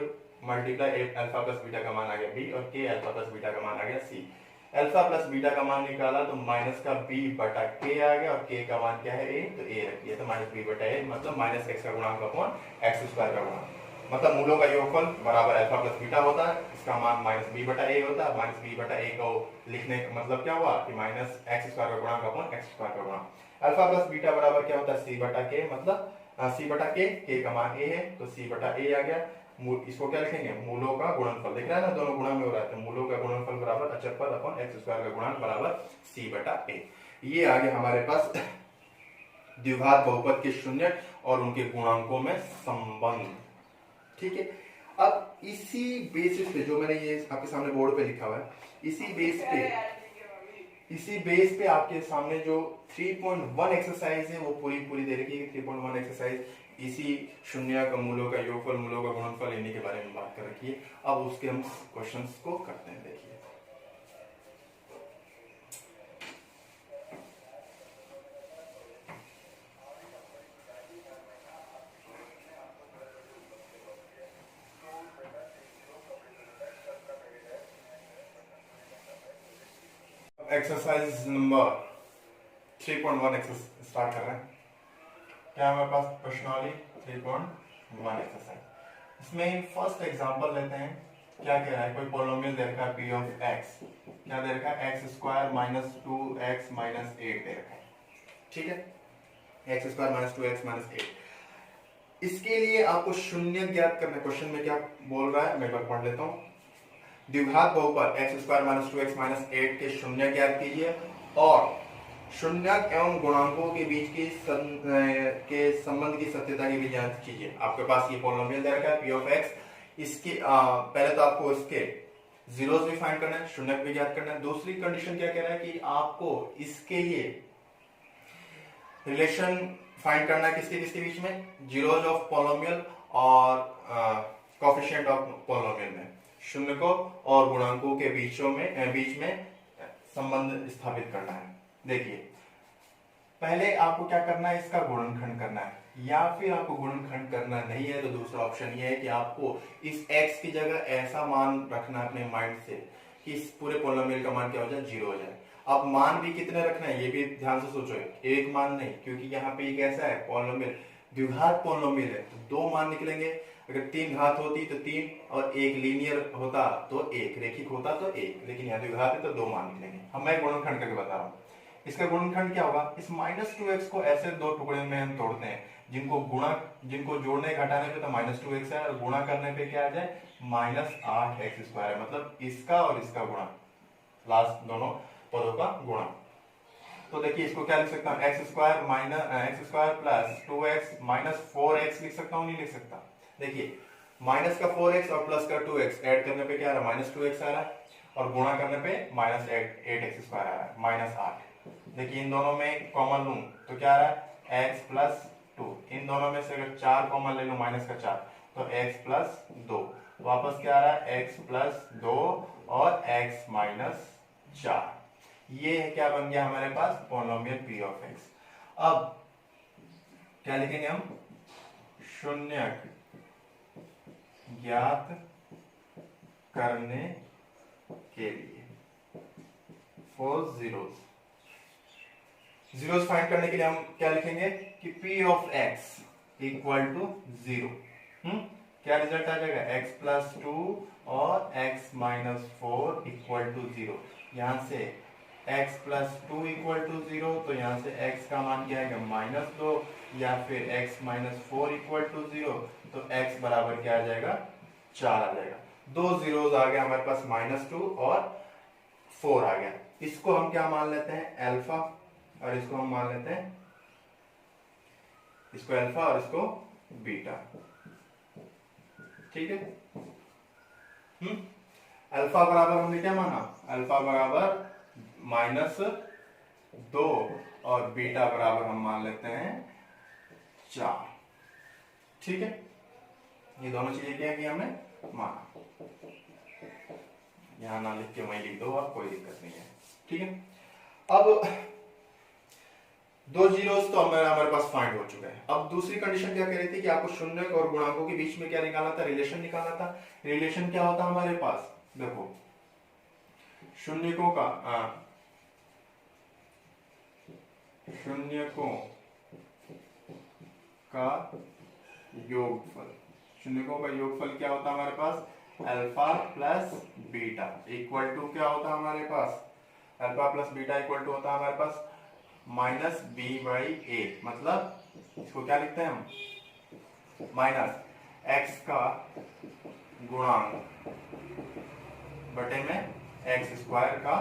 मल्टीप्लाई अल्फा प्लस बीटा का मान आ गया b, और k अल्फा प्लस बीटा का मान आ गया c। अल्फा प्लस बीटा का मान निकाला तो माइनस का b बटा k आ गया, और k का मान क्या है a, तो a रख दिया, तो माइनस b बटा a, मतलब माइनस x का गुणांक अपॉन एक्स स्क्वायर का गुणांक, मतलब मूलों का योगफल बराबर अल्फा प्लस बीटा होता है, इसका मान माइनस b बटा a होता है। माइनस b बटा a को लिखने का मतलब क्या हुआ कि माइनस एक्स स्क्वायर का गुणांक अपॉन एक्स स्क्वायर का गुणांक। अल्फा प्लस बीटा बराबर क्या होता है, c बटा k, मतलब c बटा k का मान a है, तो c बटा a आ गया। इसको क्या लिखेंगे, मूलों का गुणनफल, दिख रहा है ना, दोनों गुणा में हो रहा है, तो मूलों का गुणनफल बराबर अचर पद अपॉन एक्स स्क्वायर का गुणांक बराबर c बटा a। ये आ गया हमारे पास द्विघात बहुपद के शून्य और उनके गुणांकों में संबंध, ठीक है। अब इसी बेसिस पे जो मैंने ये आपके सामने बोर्ड पे लिखा हुआ है, इसी बेस पे आपके सामने जो 3.1 एक्सरसाइज है वो पूरी पूरी दे रखी है। 3.1 एक्सरसाइज इसी शून्य का मूलों का योगफल, मूलों का गुणनफल लेने के बारे में बात कर रखी है। अब उसके हम क्वेश्चंस को करते हैं। देखिए एक्सरसाइज नंबर 3.1 स्टार्ट कर रहे हैं। क्या हमारे पास प्रश्नावली 3.1 एक्सरसाइज। इसमें फर्स्ट एग्जांपल लेते हैं। क्या कह रहा है, कोई पोलिनोमियल दे रखा है पी ऑफ एक्स। क्या दे रखा है, x square minus 2x minus 8 दे रखा है। ठीक है, x square minus 2x minus 8। इसके लिए आपको शून्य ज्ञात करना। क्वेश्चन में क्या बोल रहा है, मैं एक बार पढ़ लेता हूं। द्विघात बहुपद x square minus 2x minus 8 के शून्य ज्ञात कीजिए और शून्यक एवं गुणांकों के बीच की के संबंध की सत्यता की भी जांच कीजिए। आपके पास ये पोलिनोमियल दे रखा है पी ऑफ एक्स। इसके पहले तो आपको इसके जीरोस भी फाइंड करना है, शून्यक भी ज्ञात करना है। दूसरी कंडीशन क्या कह रहा है कि आपको इसके लिए रिलेशन फाइंड करना है किसके किसके बीच में, जीरोस ऑफ पोलिनोमियल और कोएफिशिएंट ऑफ पोलिनोमियल में, शून्य को और गुणांकों के बीच में संबंध स्थापित करना है। देखिए पहले आपको क्या करना है, इसका गुणनखंड करना है, या फिर आपको गुणनखंड करना नहीं है तो दूसरा ऑप्शन ये है कि आपको इस x की जगह ऐसा मान रखना अपने माइंड से कि इस पूरे पोलिनोमियल का मान क्या हो जाए, 0 हो जाए। अब मान भी कितने रखना है ये भी ध्यान से सोचो, एक मान नहीं, क्योंकि यहाँ पे एक ऐसा है पोलिनोमियल, द्विघात पोलिनोमियल है तो 2 मान निकलेंगे। अगर 3 घात होती तो 3 और 1 लीनियर होता तो 1, रेखिक होता तो 1, लेकिन यहाँ द्विघात है तो 2 मान निकलेंगे। हम मैं गुणनखंड करके बता रहा हूँ। इसका गुणनखंड क्या होगा, इस माइनस 2x को ऐसे 2 टुकड़े में हम तोड़ते हैं जिनको जोड़ने घटाने पे तो माइनस 2x है और गुणा करने पे क्या आ जाए, माइनस 8x स्क्वायर है। मतलब इसका और इसका गुणा, लास्ट दोनों पदों का गुणा। तो देखिए इसको क्या लिख सकता हूँ, x square plus 2x minus 4x लिख सकता हूँ, नहीं लिख सकता। देखिए माइनस का 4x और प्लस का 2x ऐड करने पे क्या आ रहा है, माइनस 2x आ रहा है और गुणा करने पे माइनस 8x स्क्वायर आ रहा है, माइनस 8। देखिए इन दोनों में कॉमन लूं तो क्या आ रहा है, x प्लस 2। इन दोनों में से अगर 4 कॉमन ले लूं, माइनस का 4, तो x प्लस 2। वापस क्या आ रहा है, x प्लस 2 और x माइनस 4। ये क्या बन गया हमारे पास, पोलिनोमियल p ऑफ x। अब क्या लिखेंगे हम, शून्यक ज्ञात करने के लिए फॉर जीरोस फाइंड करने के लिए हम क्या लिखेंगे कि p of x equal to 0। क्या रिजल्ट आ जाएगा, x प्लस 2 और x माइनस 4 इक्वल टू 0। यहां से x प्लस 2 इक्वल टू 0, तो यहां से x का मान क्या आएगा, माइनस 2, या फिर x माइनस 4 इक्वल टू 0, तो x बराबर क्या आ जाएगा, 4 आ जाएगा। 2 जीरोस आ गया हमारे पास, माइनस 2 और 4 आ गया। इसको हम क्या मान लेते हैं, अल्फा, और इसको हम मान लेते हैं, इसको अल्फा और इसको बीटा। ठीक है, अल्फा बराबर हमने क्या माना, अल्फा बराबर माइनस 2 और बीटा बराबर हम मान लेते हैं 4। ठीक है, ये दोनों चीजें क्या की हमने माना। यहां ना लिख के वहीं लिख दो, आप कोई दिक्कत नहीं है। ठीक है, अब 2 जीरोस तो हमारे पास फाइंड हो चुका है। अब दूसरी कंडीशन क्या कह रही थी कि आपको शून्यक और गुणांकों के बीच में क्या निकालना था, रिलेशन निकालना था। रिलेशन क्या होता है हमारे पास, देखो शून्यकों का योगफल, शून्यकों का योगफल क्या होता है हमारे पास, alpha plus beta equal to क्या होता है हमारे पास, alpha plus beta equal to होता है हमारे पास माइनस बी बाई ए। मतलब इसको क्या लिखते हैं हम, माइनस एक्स का गुणांक बटे में एक्स स्क्वायर का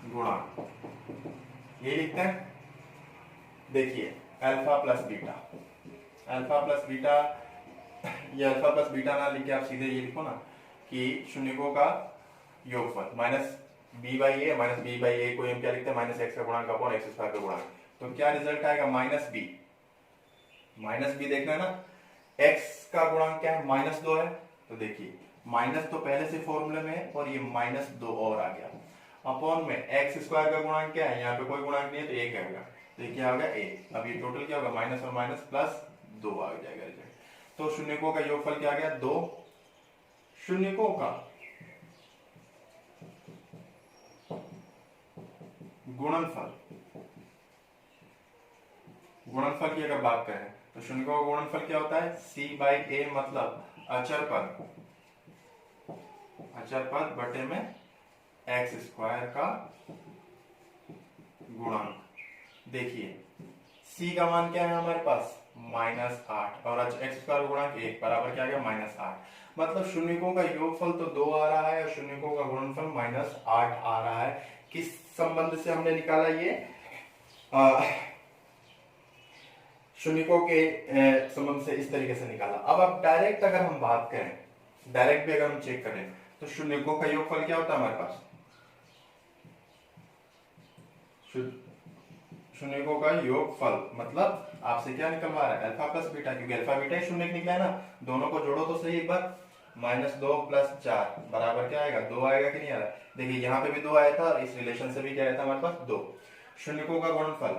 गुणांक, ये लिखते हैं। देखिए अल्फा प्लस बीटा ये अल्फा प्लस बीटा ना लिख के आप सीधे ये लिखो ना कि शून्यकों का योगफल minus B by A minus B by A को हम क्या लिखते हैं माइनस एक्स का गुणांक अपॉन एक्स स्क्वायर का गुणांक। तो क्या रिजल्ट आएगा माइनस बी देखना है ना, एक्स का गुणांक क्या है माइनस 2 है, तो देखिए माइनस तो पहले से फॉर्मूले में है और ये माइनस 2 और आ गया, अपॉन में एक्स स्क्वायर का गुणांक क्या है, यहाँ पे कोई गुणांक नहीं है तो एक आएगा, तो ये क्या होगा ए। अब ये टोटल क्या होगा माइनस और माइनस प्लस 2 आ जाएगा रिजल्ट। तो शून्यकों का योगफल क्या आ गया 2, शून्यकों का गुणनफल की अगर बात करें तो शून्यकों का गुणनफल क्या होता है c बाई ए, मतलब अचर पद बटे में एक्स स्क्वायर का गुणांक। देखिए c का मान क्या है हमारे पास -8 और एक्स स्क्वायर का गुणांक 1 बराबर क्या आ गया -8, मतलब शून्यकों का योगफल तो 2 आ रहा है और शून्यकों का गुणनफल -8 आ रहा है। किस संबंध से हमने निकाला ये, शून्यकों के संबंध से इस तरीके से निकाला। अब आप डायरेक्ट अगर हम बात करें, डायरेक्ट भी अगर हम चेक करें तो शून्यकों का योगफल क्या होता है हमारे पास, शून्यकों का योगफल मतलब आपसे क्या निकलवा रहा है अल्फा प्लस बीटा, क्योंकि अल्फा बीटा ही शून्य निकला है ना, दोनों को जोड़ो तो सही एक बार, -2 + 4 बराबर क्या आएगा 2 आएगा कि नहीं आ रहा। देखिए यहाँ पे भी 2 आया था और इस रिलेशन से भी क्या आया था हमारे पास 2। शून्यकों का गुणनफल,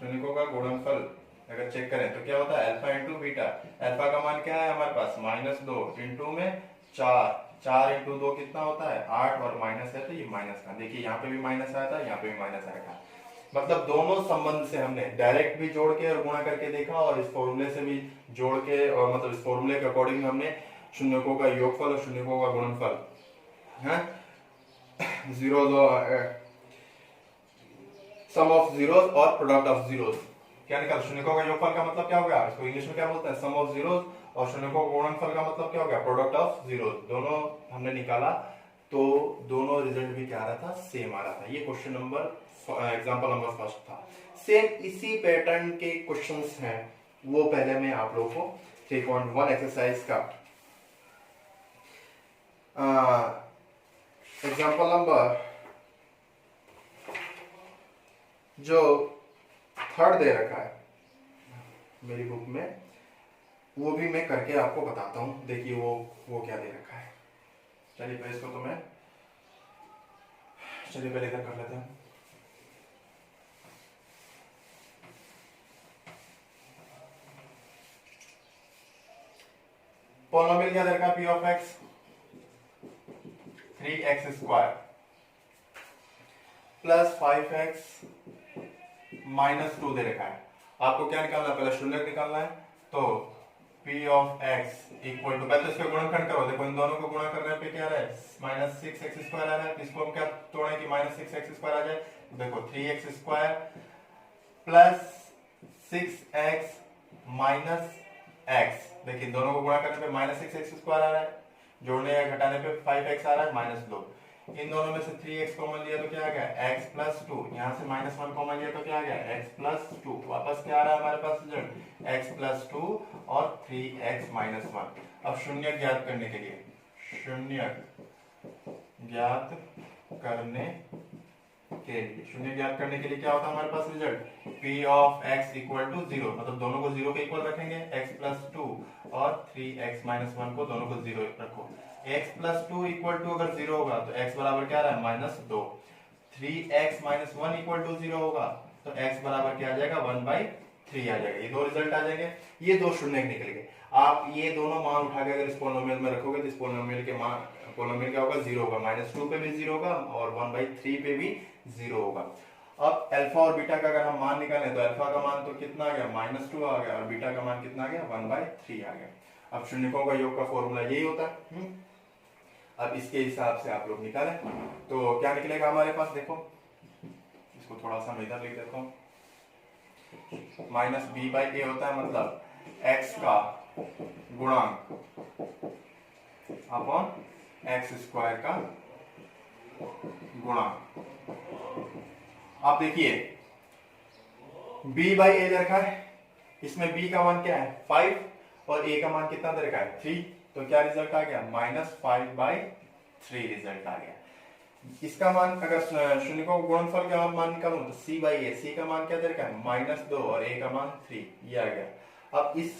शून्यकों का गुणनफल अगर चेक करें तो क्या होता है अल्फा इंटू बीटा। अल्फा का मान क्या है हमारे पास -2 इंटू में 4 इंटू 2 कितना होता है 8 और माइनस है तो ये माइनस का, देखिए यहाँ पे भी माइनस आया था, यहाँ पे भी माइनस आया था। मतलब दोनों संबंध से हमने डायरेक्ट भी जोड़ के और गुणा करके देखा और इस फॉर्मूले से भी जोड़ के, और मतलब इस फॉर्मूले के अकॉर्डिंग हमने शून्यकों का योगफल और शून्यकों का गुणनफल सम ऑफ जीरोस और प्रोडक्ट ऑफ जीरोस क्या निकाल। शून्यकों का योगफल का मतलब क्या हो गया, इसको इंग्लिश में क्या बोलते हैं सम ऑफ जीरोस, और शून्यकों का गुणनफल का मतलब क्या हो गया प्रोडक्ट ऑफ जीरोस। दोनों हमने निकाला तो दोनों रिजल्ट भी क्या आ रहा था सेम आ रहा था। ये question number example number first था। सेम इसी पैटर्न के क्वेश्चंस हैं, वो पहले मैं आप लोगों को 3.1 एक्सरसाइज का एग्जांपल नंबर जो थर्ड दे रखा है मेरी बुक में, वो भी मैं करके आपको बताता हूं। देखिए वो क्या दे रखा है। चलिए पहले इसको तो मैं पहले इधर कर लेते हैं। पॉलिनोमियल क्या दे रखा है p of x 3x² plus 5x -2 दे रखा है। आपको क्या निकालना है पहले शून्य निकालना है, तो p of x equal to, पहले तो इसका गुणनखंड करो, देखो इन दोनों को गुणा करने पे क्या आ रहा है -6x² आ रहा है, तो इसको हम क्या तोड़े कि -6x² आ जाए, तो देखो 3x² plus 6x minus x, देखिए दोनों को गुणा करने पे -6x² आ रहा है, जोड़ने या घटाने पे 5x आ रहा है -2, इन दोनों में से 3x कॉमन लिया तो क्या आ गया x + 2, यहाँ से -1 कॉमन लिया तो क्या आ गया x + 2, वापस क्या आ रहा है हमारे पास रिजल्ट x + 2 और 3x - 1। अब शून्य ज्ञात करने के लिए, शून्य ज्ञात करने के लिए क्या होता है हमारे पास result p of x equal to 0, मतलब दोनों को 0 के इक्वल रखेंगे, x + 2 और 3x - 1 को दोनों को 0 रखो। x + 2 इक्वल टू अगर 0 होगा तो x बराबर क्या आ रहा है -2, 3x - 1 इक्वल टू 0 होगा तो x बराबर क्या आ जाएगा 1/3 आ जाएगा। ये दो रिजल्ट आ जाएंगे, ये दो शून्य निकल गए। आप ये दोनों मान उठा के अगर इस पोलिनोमियल में रखोगे तो इस पोलिनोमियल के मान, पोलिनोमियल क्या होगा 0 होगा, -2 पे भी 0 होगा और 1/3 पे भी 0 होगा। अब अल्फा और बीटा का अगर हम मान निकालें तो अल्फा का मान तो कितना आ गया -2 आ गया और बीटा का मान कितना आ गया 1/3 आ गया। अब शून्यकों का योग का फॉर्मूला यही होता है। अब इसके हिसाब से आप लोग निकालें तो क्या निकलेगा हमारे पास, देखो इसको थोड़ा सा मैं इधर लिख देता हूँ, -b/a होता है मतलब x का गुणांक अपॉन x² का गुणांक। आप देखिए b बाई ए दे रखा है, इसमें b का मान क्या है 5 और a का मान कितना दे रखा है 3, तो क्या रिजल्ट आ गया -5/3 रिजल्ट आ गया। इसका मान अगर शून्य को गुणनफल का मान निकालूं तो c बाई ए, c का मान क्या दे रखा है -2 और a का मान 3, ये आ गया। अब इस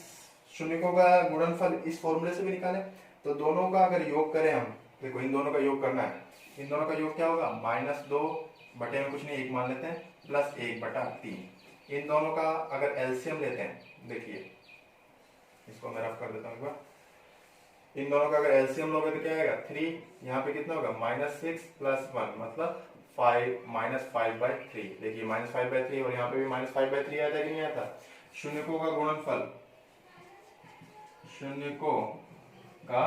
शून्यकों का गुणनफल इस फॉर्मूले से भी निकालें तो दोनों का अगर योग करें हम, देखो इन दोनों का योग करना है, इन दोनों का योग क्या होगा -2 बटे में कुछ नहीं 1 मान लेते हैं प्लस 1/3। इन दोनों का अगर एलसीएम लेते हैं, देखिए इसको मैं रफ कर देता हूँ एक बार, इन दोनों का अगर एलसीएम लोगे तो क्या आएगा 3, यहाँ पे कितना होगा -6 + 1 मतलब 5/3। देखिए -5/3 और यहाँ पे भी -5/3 आता है कि नहीं आता। शून्यकों का गुणनफल, शून्यकों का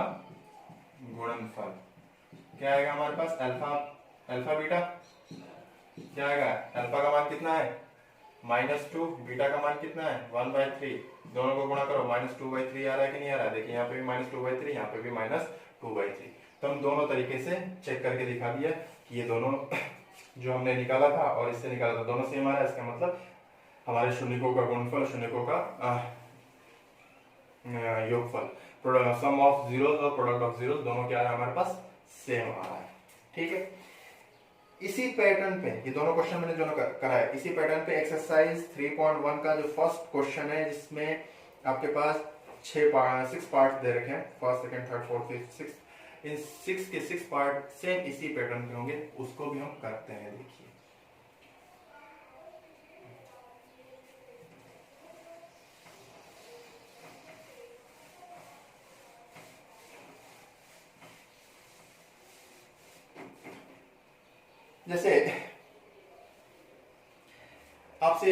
गुणनफल क्या आएगा हमारे पास अल्फा बीटा, क्या आएगा अल्फा का मान कितना है -2, बीटा का मान कितना है 1/3, दोनों को गुणा करो -2/3 आ रहा है कि नहीं आ रहा है। देखिए यहाँ पे भी -2/3, यहाँ पे भी -2/3। तो हम दोनों तरीके से चेक करके दिखा दिया कि ये दोनों जो हमने निकाला था और इससे निकाला था दोनों सेम आ रहा है। इसका मतलब हमारे शून्यकों का गुणनफल, शून्यकों का योगफल, सम ऑफ जीरोस और प्रोडक्ट ऑफ जीरोस दोनों क्या है हमारे पास सेम आ रहा है। ठीक है, इसी पैटर्न पे ये दोनों क्वेश्चन मैंने जो करा है, इसी पैटर्न पे एक्सरसाइज 3.1 का जो फर्स्ट क्वेश्चन है जिसमें आपके पास 6 पार्ट दे रखे हैं, first second third fourth fifth six, इन 6 के 6 पार्ट सेम इसी पैटर्न पे होंगे, उसको भी हम करते हैं। देखिए जैसे आपसे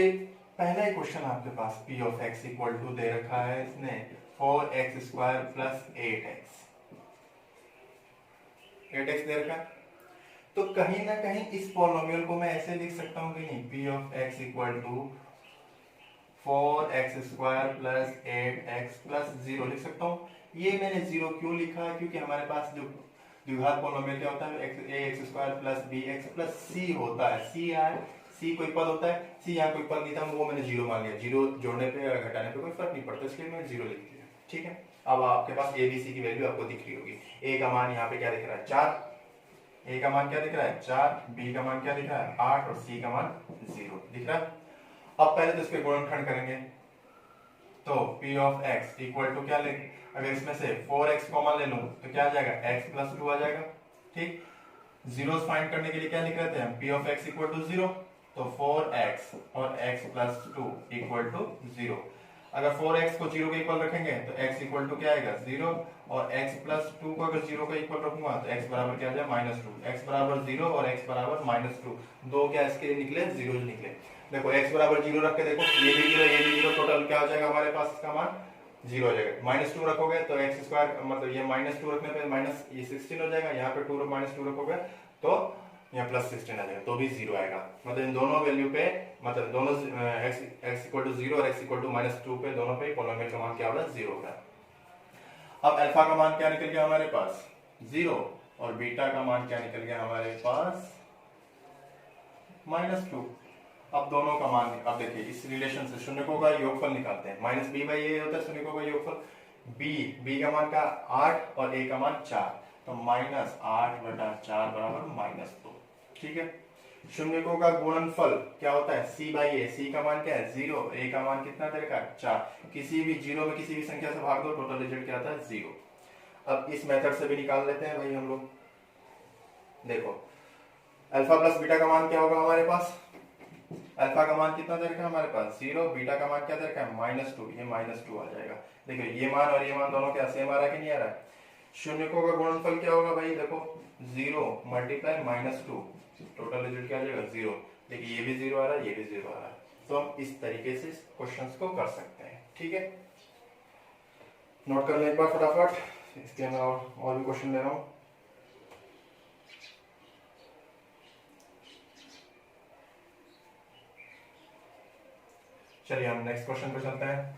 पहला ही क्वेश्चन आपके पास p of x equal to दे रखा है, इसने 4x² प्लस 8x दे रखा है। तो कहीं ना कहीं इस पॉलिनोमियल को मैं ऐसे लिख सकता हूं कि नहीं, p of x equal to 4x² plus 8x plus 0 लिख सकता हूं। ये मैंने 0 क्यों लिखा, क्योंकि हमारे पास जो द्विघात पॉलिनोमियल क्या होता है ax² plus bx plus c होता है। c कोई पद होता है, c यहाँ कोई पद नहीं था, वो मैंने 0 मान लिया। 0 जोड़ने पे या घटाने पे कोई फर्क नहीं पड़ता, इसलिए मैंने 0 लिख दिया। ठीक है, अब आपके पास a b c की वैल्यू आपको दिख रही होगी। a का मान यहाँ पे क्या दिख रहा है 4, a का मान क्या दिख रहा है 4, b का मान क्या दिख रहा है 8 और c का मान 0 दिख रहा है। अब पहले तो इसके गुणनखंड करेंगे, तो p of x equal to क्या ले, अगर इसमें से 4x कॉमन ले लूं तो क्या आ जाएगा x प्लस 2 आ जाएगा। ठीक, जीरोस फाइंड करने के लिए क्या लिख रहे थे हम, p of x equal to 0, तो 4x और x प्लस 2 इक्वल टू 0। अगर 4x को 0 के इक्वल रखेंगे तो x इक्वल टू क्या आएगा 0, और x प्लस 2 को अगर 0 के इक्वल रखूंगा तो x बराबर क्या आ जाए -2। x बराबर 0 और x बराबर -2, दो क्या इसके निकले, जीरो निकले। देखो x बराबर 0 रख के देखो, ये भी 0 ये भी 0, टोटल क्या हो जाएगा हमारे पास, इसका मान 0 हो जाएगा। -2 रखोगे तो x² मतलब ये -2 रखने पे -16 हो जाएगा, यहाँ पे -2 रखोगे तो यहाँ +16 आ जाएगा, तो भी 0 आएगा। मतलब इन दोनों वैल्यू पे, मतलब दोनों x इक्वल टू 0 और x इक्वल टू -2 पे, दोनों पे पॉलिनोमियल का मान क्या होगा 0 होगा। अब अल्फा का मान क्या निकल गया हमारे पास 0, और बीटा का मान क्या निकल गया हमारे पास -2। अब दोनों का मान, अब देखिए इस रिलेशन से शून्यकों का योगफल निकालते हैं, -b/a होता है शून्यकों का योगफल। b का मान का 8 और a का मान 4, तो -8/4 बराबर -2। ठीक है, शून्यकों का गुणनफल क्या होता है c/a, c का मान क्या है 0, a का मान कितना दे रखा है 4, किसी भी 0 में किसी भी संख्या से भाग दो, टोटल रिजल्ट क्या आता है 0। अब इस मेथड से भी निकाल लेते हैं भाई हम लोग। देखो अल्फा प्लस बीटा का मान क्या होगा हमारे पास, अल्फा का मान कितना दे रखा है हमारे पास 0, बीटा का मान क्या दे रखा है -2, ये -2 आ जाएगा। देखिए ये मान और ये मान दोनों क्या सेम आ रहा है कि नहीं आ रहा है। शून्यकों का गुणनफल क्या होगा भाई, देखो 0 मल्टीप्लाई -2, टोटल रिजल्ट क्या आ जाएगा 0। देखिए ये भी 0 आ रहा है, ये भी 0 आ रहा है, तो हम इस तरीके से क्वेश्चंस को कर सकते हैं। ठीक है, नोट कर लें एक बार फटाफट, इसके मैं और भी क्वेश्चन ले रहा हूँ। चलिए हम नेक्स्ट क्वेश्चन पे चलते हैं।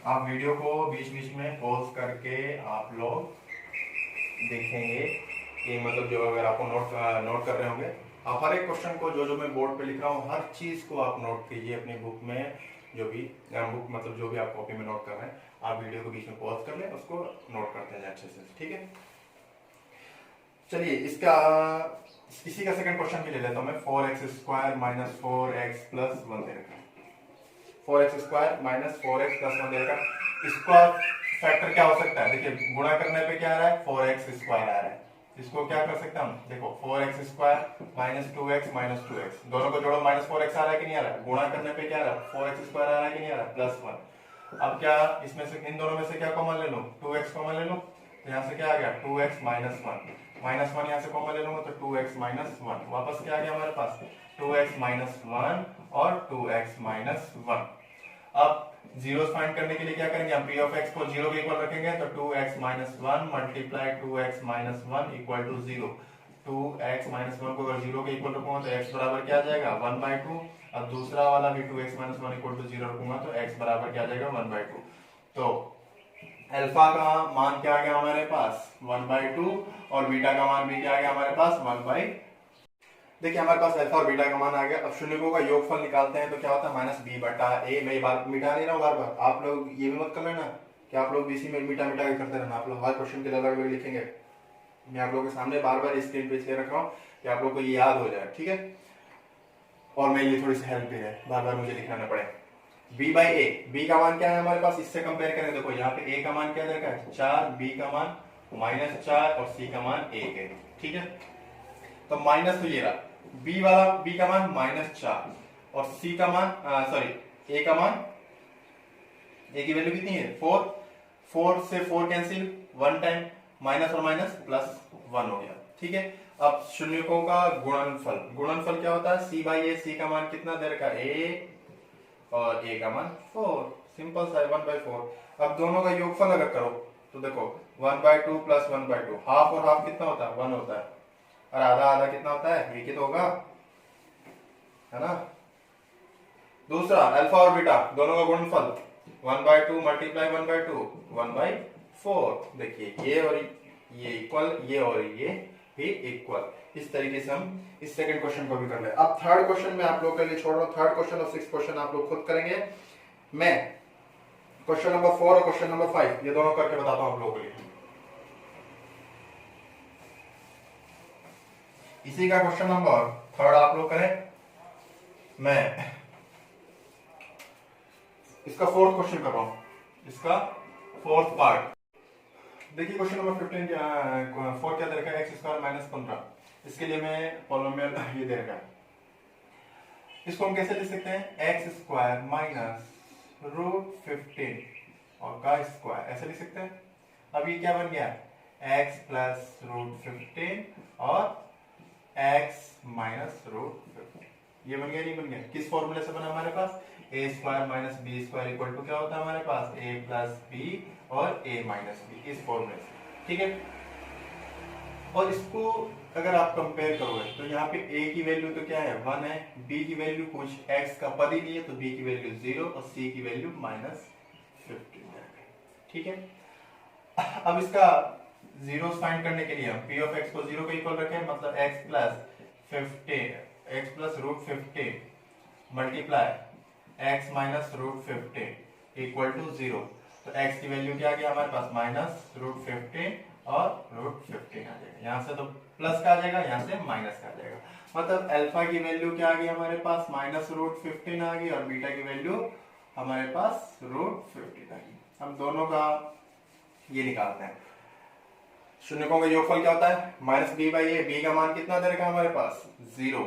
आप वीडियो को बीच बीच में पॉज करके आप लोग देखेंगे ये मतलब जो अगर आपको नोट कर रहे होंगे, आप हर एक क्वेश्चन को जो मैं बोर्ड पे लिख रहा हूँ हर चीज को आप नोट कीजिए अपनी बुक में, जो भी बुक मतलब जो भी आप कॉपी में नोट कर रहे हैं, आप वीडियो को बीच में पॉज कर लें, उसको नोट करते हैं अच्छे से, ठीक है। चलिए इसी का सेकंड क्वेश्चन भी ले लेता हूँ मैं। 4x² माइनस 4x प्लस 1 दे रखा है, 4x² माइनस 4x प्लस 1 दे रखा है। इसका फैक्टर क्या हो सकता है, देखिए गुणा करने पे क्या आ रहा है, 4x² आ रहा है। इसको क्या कर सकते हैं हम, देखो 4x² minus 2x minus 2x, दोनों को जोड़ो माइनस 4x आ रहा है कि नहीं आ रहा है, गुणा करने पे क्या आ रहा है, 4x² आ रहा है कि नहीं आ रहा है, प्लस 1। अब क्या इसमें से इन दोनों में से क्या कॉमन ले लूं, 2x कॉमन ले लूं, तो यहाँ से क्या आ गया 2x माइनस 1, माइनस 1 यहाँ से कॉमन ले लूंगा तो 2x माइनस 1, वापस क्या आ गया हमारे पास 2x माइनस 1 और 2x माइनस 1। अब जीरो फाइंड करने के लिए क्या करेंगे, हम p ऑफ x को 0 के इक्वल रखेंगे, तो 2x minus 1 multiply 2x minus 1 equal to 0। 2x minus 1 को अगर 0 के इक्वल रखूंगा तो x बराबर क्या आ जाएगा 1/2। अब दूसरा वाला भी 2x माइनस 1 इक्वल टू 0 रखूंगा तो x बराबर क्या आ जाएगा 1/2। तो अल्फा का मान क्या आ गया हमारे पास 1/2 और बीटा का मान भी क्या आ गया हमारे पास 1/2। देखिए हमारे पास अल्फा और बीटा का मान आ गया। अब शून्यकों का योगफल निकालते हैं तो क्या होता है माइनस बी बटा ए। मैं ये बात मिटा नहीं रहा हूँ बार बार, आप लोग ये भी मत कर लेना कि आप लोग बीसी में मिटा मिटा के करते रहना, आप लोग हर क्वेश्चन के लिए अलग अलग लिखेंगे। मैं आप लोगों के सामने बार बार स्क्रीन पे इसलिए रख रहा हूँ कि आप लोग को ये याद हो जाए, ठीक है। और मैं ये थोड़ी सी हेल्प भी है, बार बार मुझे लिखना ना पड़े। b बाई ए, बी का मान क्या है हमारे पास, इससे कंपेयर करें, देखो यहाँ पे a का मान क्या देखा है 4, b का मान -4 और c का मान 1 है, ठीक है। तो माइनस तो ये रहा, b का मान -4 और c का मान सॉरी a का मान, a की वैल्यू कितनी है 4, 4 से 4 कैंसिल, 1 टाइम माइनस और माइनस प्लस 1 हो गया, ठीक है। अब शून्यकों का गुणनफल, गुणनफल क्या होता है c बाई ए, c का मान कितना दे रखा है a और a का मान 4, सिंपल सा है 1/4। अब दोनों का योगफल अगर करो तो देखो 1/2 प्लस 1/2, हाफ और हाफ कितना होता है 1 होता है, और आधा आधा कितना होता है एक ही तो होगा, है ना। दूसरा अल्फा और बीटा दोनों का गुणनफल 1/2 मल्टीप्लाई 1/2 1/4। देखिए ये और ये इक्वल, ये और ये भी इक्वल। इस तरीके से हम इस सेकंड क्वेश्चन को भी कर ले। अब थर्ड क्वेश्चन मैं आप लोगों के लिए छोड़ रहा हूँ, थर्ड क्वेश्चन और सिक्स क्वेश्चन आप लोग खुद करेंगे। मैं क्वेश्चन नंबर 4 और क्वेश्चन नंबर 5 ये दोनों करके बताता हूँ आप लोगों के लिए। इसी का क्वेश्चन नंबर थर्ड आप लोग करें, मैं इसका फोर्थ क्वेश्चन कर रहा हूं, इसका फोर्थ पार्ट। देखिए क्वेश्चन नंबर 15 4 क्या दे रखा है x² माइनस 15। इसके लिए मैं पॉलिनोमियल ये दे रखा है, इसको हम कैसे लिख सकते हैं x² माइनस √15 और का स्क्वायर, ऐसे लिख सकते हैं। अब ये क्या बन गया x प्लस √15 और x माइनस √15, ये बन गया नहीं बन गया, किस फॉर्मूले से बना हमारे पास a² minus b² equal to क्या होता है हमारे पास a प्लस b और a माइनस b, इस फॉर्मूले से, ठीक है। और इसको अगर आप कंपेयर करोगे तो यहाँ पे a की वैल्यू तो क्या है 1 है, b की वैल्यू कुछ x का पद ही नहीं है तो b की वैल्यू 0 और c की वैल्यू -15, ठीक है। अब इसका जीरो फाइंड करने के लिए हम p ऑफ x को 0 के इक्वल रखें, मतलब x plus √15 multiply x minus √15 equal to 0। तो x की वैल्यू क्या आ गया हमारे पास -√15 और √15 आ जाएगा, यहाँ से तो प्लस का आ जाएगा, यहाँ से माइनस का आ जाएगा। मतलब अल्फा की वैल्यू क्या आ गई हमारे पास -√15 आ गई और बीटा की वैल्यू हमारे पास √15 आ गई। हम दोनों का ये निकालते हैं। शून्यकों का योगफल क्या होता है -b बाई ए, b का मान कितना दे रखा है हमारे पास 0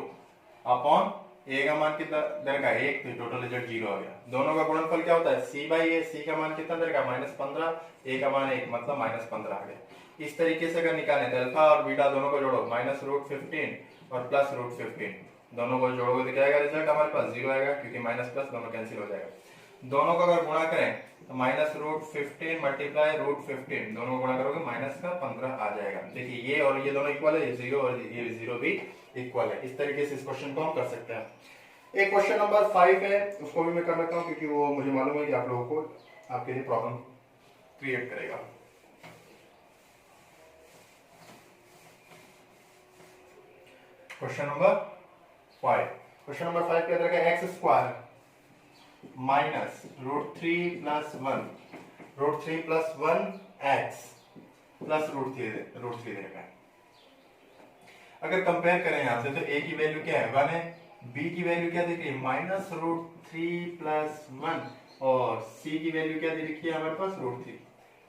अपॉन a का मान कितना दे रखा है 1, तो टोटल रिजल्ट 0 आ गया। दोनों का गुणनफल क्या होता है c बाई ए, c का मान कितना दे रखा है -15, a का मान 1 मतलब -15 आ गया। इस तरीके से अगर निकालें तो अल्फा और बीटा दोनों को जोड़ो -√15 और प्लस √15, दोनों को जोड़ोगे तो क्या आएगा रिजल्ट हमारे पास 0 आएगा, क्योंकि माइनस प्लस दोनों कैंसिल हो जाएगा। दोनों को अगर गुणा करें तो -√15 मल्टीप्लाई √15, दोनों को गुणा करोगे -15 आ जाएगा। देखिए ये और ये दोनों इक्वल है, ये 0 और ये 0 भी इक्वल है। इस तरीके से इस क्वेश्चन को हम कर सकते हैं। एक क्वेश्चन नंबर 5 है, उसको भी मैं कर लेता हूँ क्योंकि वो मुझे मालूम है कि आप लोगों को आपके लिए प्रॉब्लम क्रिएट करेगा। क्वेश्चन नंबर 5, क्वेश्चन नंबर 5 क्या रहेगा, x square minus root three plus one, root three plus one x plus root three रहेगा। अगर कंपेयर करें यहां से तो a की वैल्यू क्या है 1 है, b की वैल्यू क्या दिख रही है minus root three plus one, और c की वैल्यू क्या दे रखी है हमारे पास रूट थ्री।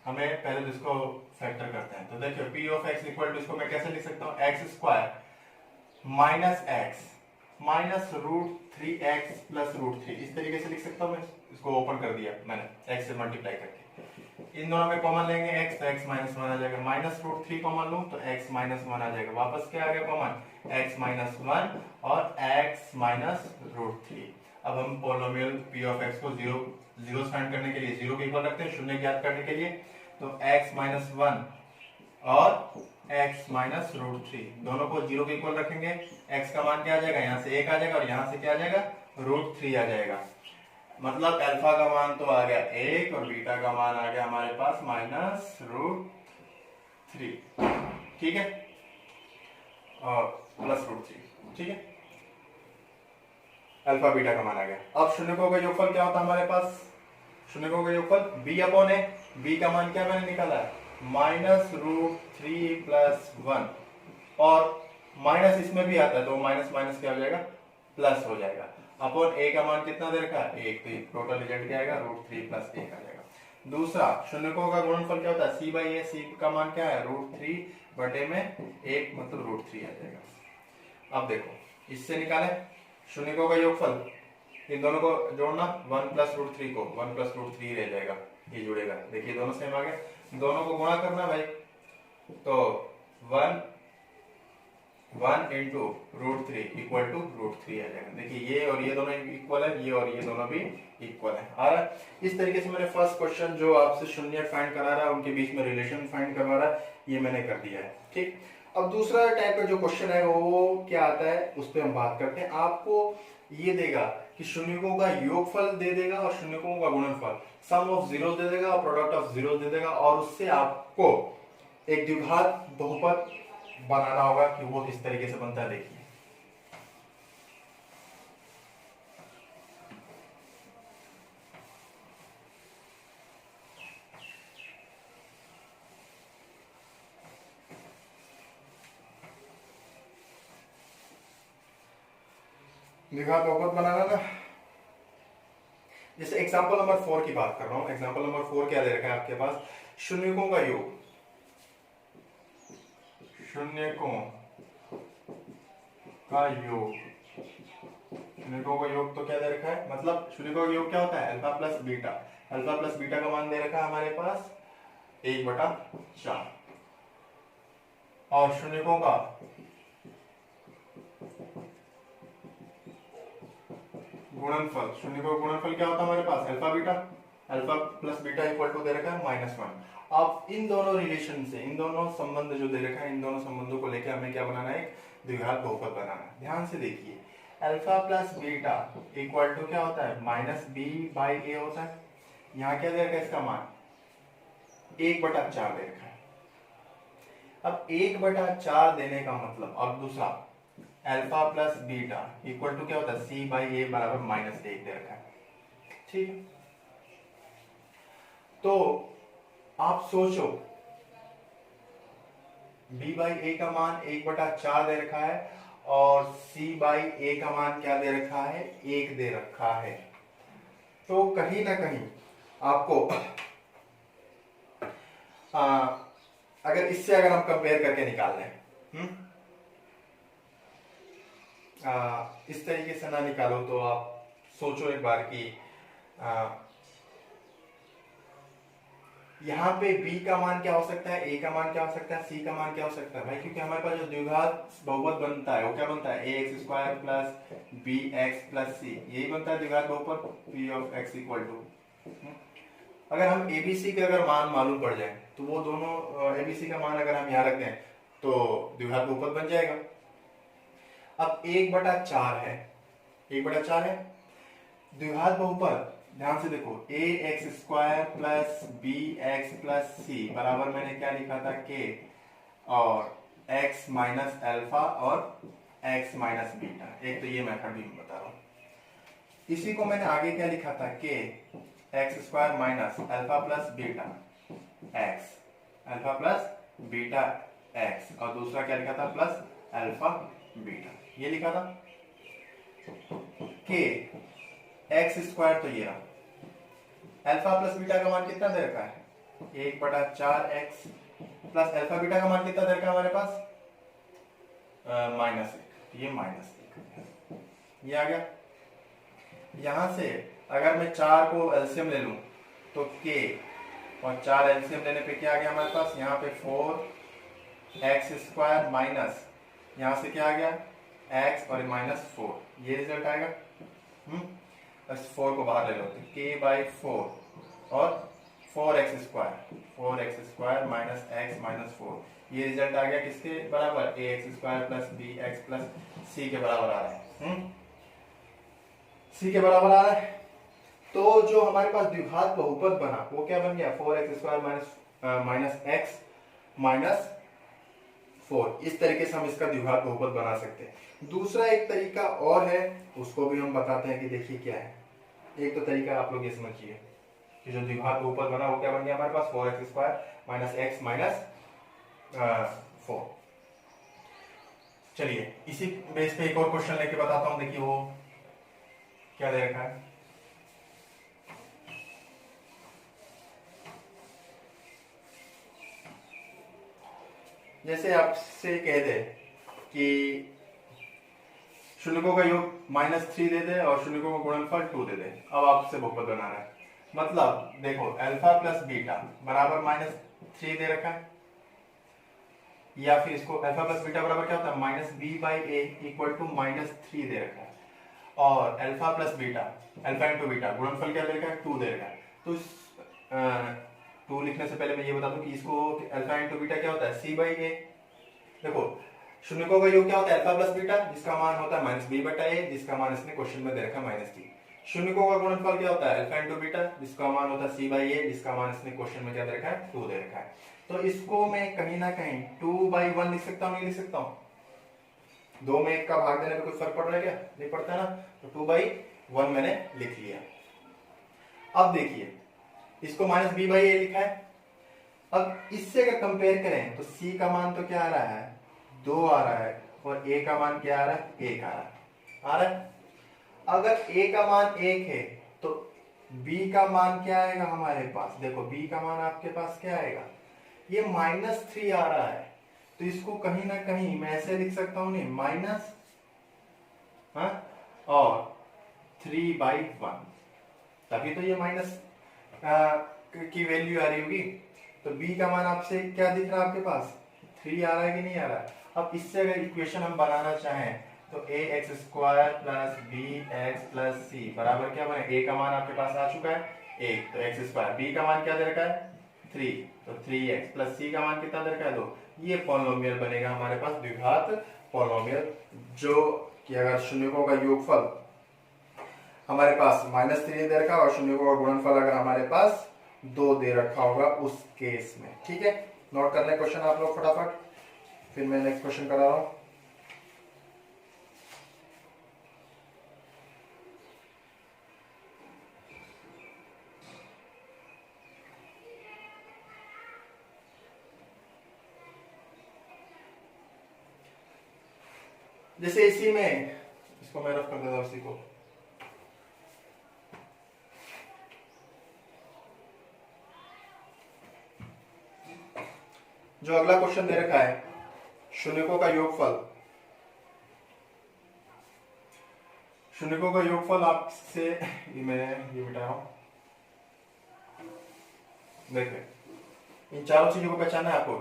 हमें पहले तो इसको फैक्टर करते हैं, तो देखिए p of x equal to, इसको मैं कैसे लिख सकता हूँ, x square minus x minus root three x plus root three, इस तरीके से लिख सकता हूँ मैं। इसको ओपन कर दिया मैंने x से मल्टीप्लाई करके, इन दोनों में कॉमन लेंगे x, तो x माइनस वन आ जाएगा, माइनस रूट थ्री कॉमन लूं तो x माइनस वन आ जाएगा, वापस क्या आ गया कॉमन, x माइनस वन और x माइनस रूट थ्री। अब हम पोलिनोमियल p ऑफ x को जीरो फाइंड करने के लिए जीरो के इक्वल रखते हैं, शून्य ज्ञात करने के लिए, तो x माइनस वन और x माइनस रूट थ्री दोनों को जीरो के इक्वल रखेंगे, x का मान क्या आ जाएगा, यहाँ से एक आ जाएगा और यहाँ से क्या आ जाएगा रूट थ्री आ जाएगा। मतलब अल्फा का मान तो आ गया एक और बीटा का मान आ गया हमारे पास माइनस रूट थ्री, ठीक है, और प्लस रूट थ्री, ठीक है, अल्फा बीटा का मान आ गया। अब शून्यकों का योगफल क्या होता है हमारे पास, शून्यकों का योगफल b अपॉन ए, b का मान क्या मैंने निकाला है minus root three plus one, और माइनस इसमें भी आता है तो माइनस माइनस क्या हो जाएगा प्लस हो जाएगा, अपॉन a का मान कितना दे रखा है एक, तो टोटल रिजल्ट क्या आएगा रूट थ्री प्लस एक आ जाएगा। दूसरा शून्यकों का गुणनफल क्या होता है c बाई ए, c का मान क्या है रूट थ्री बटे में एक, मतलब रूट थ्री आ जाएगा। अब देखो इससे निकाले शून्यकों का योगफल, इन दोनों को जोड़ना, वन प्लस रूट थ्री को वन प्लस रूट थ्री रह जाएगा, ये जुड़ेगा, देखिए दोनों सेम आ गए, दोनों को गुणा करना भाई, तो one one into root three equal to root three आ जाएगा। देखिए ये और ये दोनों इक्वल है, ये और ये दोनों भी इक्वल है। आ रहा है इस तरीके से मैंने फर्स्ट क्वेश्चन जो आपसे शून्य फाइंड करा रहा है, उनके बीच में रिलेशन फाइंड करवा रहा है, ये मैंने कर दिया है, ठीक। अब दूसरा टाइप का जो क्वेश्चन है वो क्या आता है, उस पर हम बात करते हैं। आपको ये देगा कि शून्यकों का योगफल दे देगा और शून्यकों का गुणनफल, सम ऑफ जीरो दे देगा और प्रोडक्ट ऑफ जीरो दे देगा, और उससे आपको एक द्विघात बहुपद बनाना होगा कि वो किस तरीके से बनता है। देखिए द्विघात बहुपद बनाना ना, जैसे एग्जांपल नंबर 4 की बात कर रहा हूं। एग्जांपल नंबर 4 क्या दे रखा है आपके पास, शून्यकों का योग, शून्यकों का योग, शून्यकों का योग तो क्या दे रखा है, मतलब शून्यकों का योग क्या होता है alpha plus beta, alpha plus beta का मान दे रखा है हमारे पास 1/4, और शून्यकों का गुणनफल, शून्यकों का गुणनफल क्या होता है हमारे पास alpha beta, alpha plus beta equal to दे रखा है -1। अब इन दोनों रिलेशन से, इन दोनों संबंध जो दे रखा है, इन दोनों संबंधों को लेकर हमें क्या बनाना है, द्विघात बहुपद बनाना है। ध्यान से देखिए alpha plus beta equal to क्या होता है -b/a होता है। यहाँ क्या दे रखा है इसका मान 1/4 दे रखा है। अब 1/4 देने का मतलब, अब दूसरा alpha plus beta equal to क्या होता है c/a बराबर -1 दे रखा है, ठीक है। तो आप सोचो b/a का मान 1/4 दे रखा है और c/a का मान क्या दे रखा है 1 दे रखा है, तो कहीं ना कहीं आपको अगर इससे अगर हम कंपेयर करके निकाल लें, इस तरीके से ना निकालो तो आप सोचो एक बार कि यहाँ पे b का मान क्या हो सकता है, a का मान क्या हो सकता है, c का मान क्या हो सकता है भाई, क्योंकि हमारे पास जो द्विघात बहुपद बनता है वो क्या बनता है ax² plus bx plus c, यही बनता है द्विघात बहुपद p of x equal to. अगर हम abc के अगर मान मालूम पड़ जाए तो वो दोनों abc का मान अगर हम यहाँ रख दें तो द्विघात बहुपद बन जाएगा। अब 1/4 है, 1/4 है द्विघात बहुपद, ध्यान से देखो ax² plus bx plus c बराबर मैंने क्या लिखा था k और x माइनस अल्फा और एक्स माइनस बीटा। एक तो ये मेथड भी मैं बता रहा हूं। इसी को मैंने आगे क्या लिखा था, के x square minus alpha plus beta x, alpha plus beta x, और दूसरा क्या लिखा था, प्लस अल्फा बीटा, ये लिखा था। के एक्स स्क्वायर तो ये रहा, अल्फा प्लस बीटा का मान कितना दे रखा है, 1/4x, प्लस अल्फा बीटा का मान कितना दे रखा है हमारे पास, -1, ये -1 ये आ गया। यहां से अगर मैं 4 को एलसीएम ले लूं तो k, और 4 एलसीएम लेने पे क्या आ गया हमारे पास, यहाँ पे 4x स्क्वायर माइनस यहां से क्या आ गया x और -4, ये रिजल्ट आएगा। बस 4 को बाहर ले लो तो k/4 और 4x square minus x minus 4, ये रिजल्ट आ गया किसके बराबर, ax square plus bx plus c के बराबर आ रहा है। c के बराबर आ रहा है। तो जो हमारे पास द्विघात बहुपद बना वो क्या बन गया, 4x square minus x minus 4। इस तरीके से हम इसका द्विघात बहुपद बना सकते हैं। दूसरा एक तरीका और है, उसको भी हम बताते हैं कि देखिए क्या है। एक तो तरीका आप लोग ये समझिए कि जो द्विघात बहुपद बना वो क्या बन गया हमारे पास, 4x square minus x minus 4। चलिए इसी बेस पे एक और क्वेश्चन लेके बताता हूं। देखिए वो क्या दे रखा है, जैसे आपसे कह दे कि शून्यकों का योग -3 दे दे और शून्यकों का गुणनफल 2 दे दे। अब आपसे बहुपद बनाना है, मतलब देखो अल्फा प्लस बीटा बराबर -3 दे रखा है, या फिर इसको अल्फा प्लस बीटा बराबर क्या होता है, -b/a इक्वल टू -3 दे रखा है, और alpha plus beta, alpha into beta गुणनफल क्या दे रखा है, 2 दे रखा है। तो 2 लिखने से पहले मैं ये बता दूं कि इसको अल्फा इंटू बीटा क्या होता है, c/a। देखो शून्यकों का योग क्या होता है, अल्फा प्लस बीटा जिसका मान होता है -b/a, जिसका मान इसने क्वेश्चन में दे रखा है -3। शून्यकों का गुणनफल क्या होता है, अल्फा इंटू बीटा जिसका मान होता है c/a, जिसका मान इसने क्वेश्चन में क्या दे रखा है, 2 दे रखा है। तो इसको मैं कहीं ना कहीं 2/1 लिख सकता हूँ, नहीं लिख सकता हूँ, 2 में 1 का भाग देने में कुछ फर्क पड़ रहा है क्या, नहीं पड़ता ना। तो 2/1 मैंने लिख लिया। अब देखिए इसको -b/a लिखा है। अब इससे अगर कंपेयर करें तो c का मान तो क्या आ रहा है, 2 आ रहा है, और a का मान क्या आ रहा है, 1 आ रहा है। अगर a का मान 1 है तो b का मान क्या आएगा हमारे पास, देखो b का मान आपके पास क्या आएगा, ये -3 आ रहा है। तो इसको कहीं ना कहीं मैं ऐसे लिख सकता हूं, नहीं माइनस और 3/1, तभी तो ये माइनस की वैल्यू आ रही होगी। तो b का मान आपसे क्या दिख रहा है आपके पास, 3 आ रहा है कि नहीं आ रहा है। अब इससे अगर इक्वेशन हम बनाना चाहें तो ax square plus bx plus c बराबर क्या बने, a का मान आपके पास आ चुका है 1, तो x स्क्वायर, b का मान क्या दे रखा है 3, तो 3x प्लस c का मान कितना दे रखा है 2। ये पॉलिनोमियल बनेगा हमारे पास द्विघात पॉलिनोमियल, जो कि अगर शून्यकों का योगफल हमारे पास -3 दे रखा और शून्यकों का गुणनफल अगर हमारे पास 2 दे रखा होगा उस केस में। ठीक है, नोट कर लें क्वेश्चन आप लोग फटाफट, फिर मैं नेक्स्ट क्वेश्चन करा रहा हूं। जैसे इसी में इसको मैं रफ कर देता हूं, इसी को जो अगला क्वेश्चन दे रखा है शून्यकों का योगफल, शून्यकों का योगफल आपसे मैं ये मिटा रहा हूं। देखिए इन चारों चीजों को पहचाना है आपको।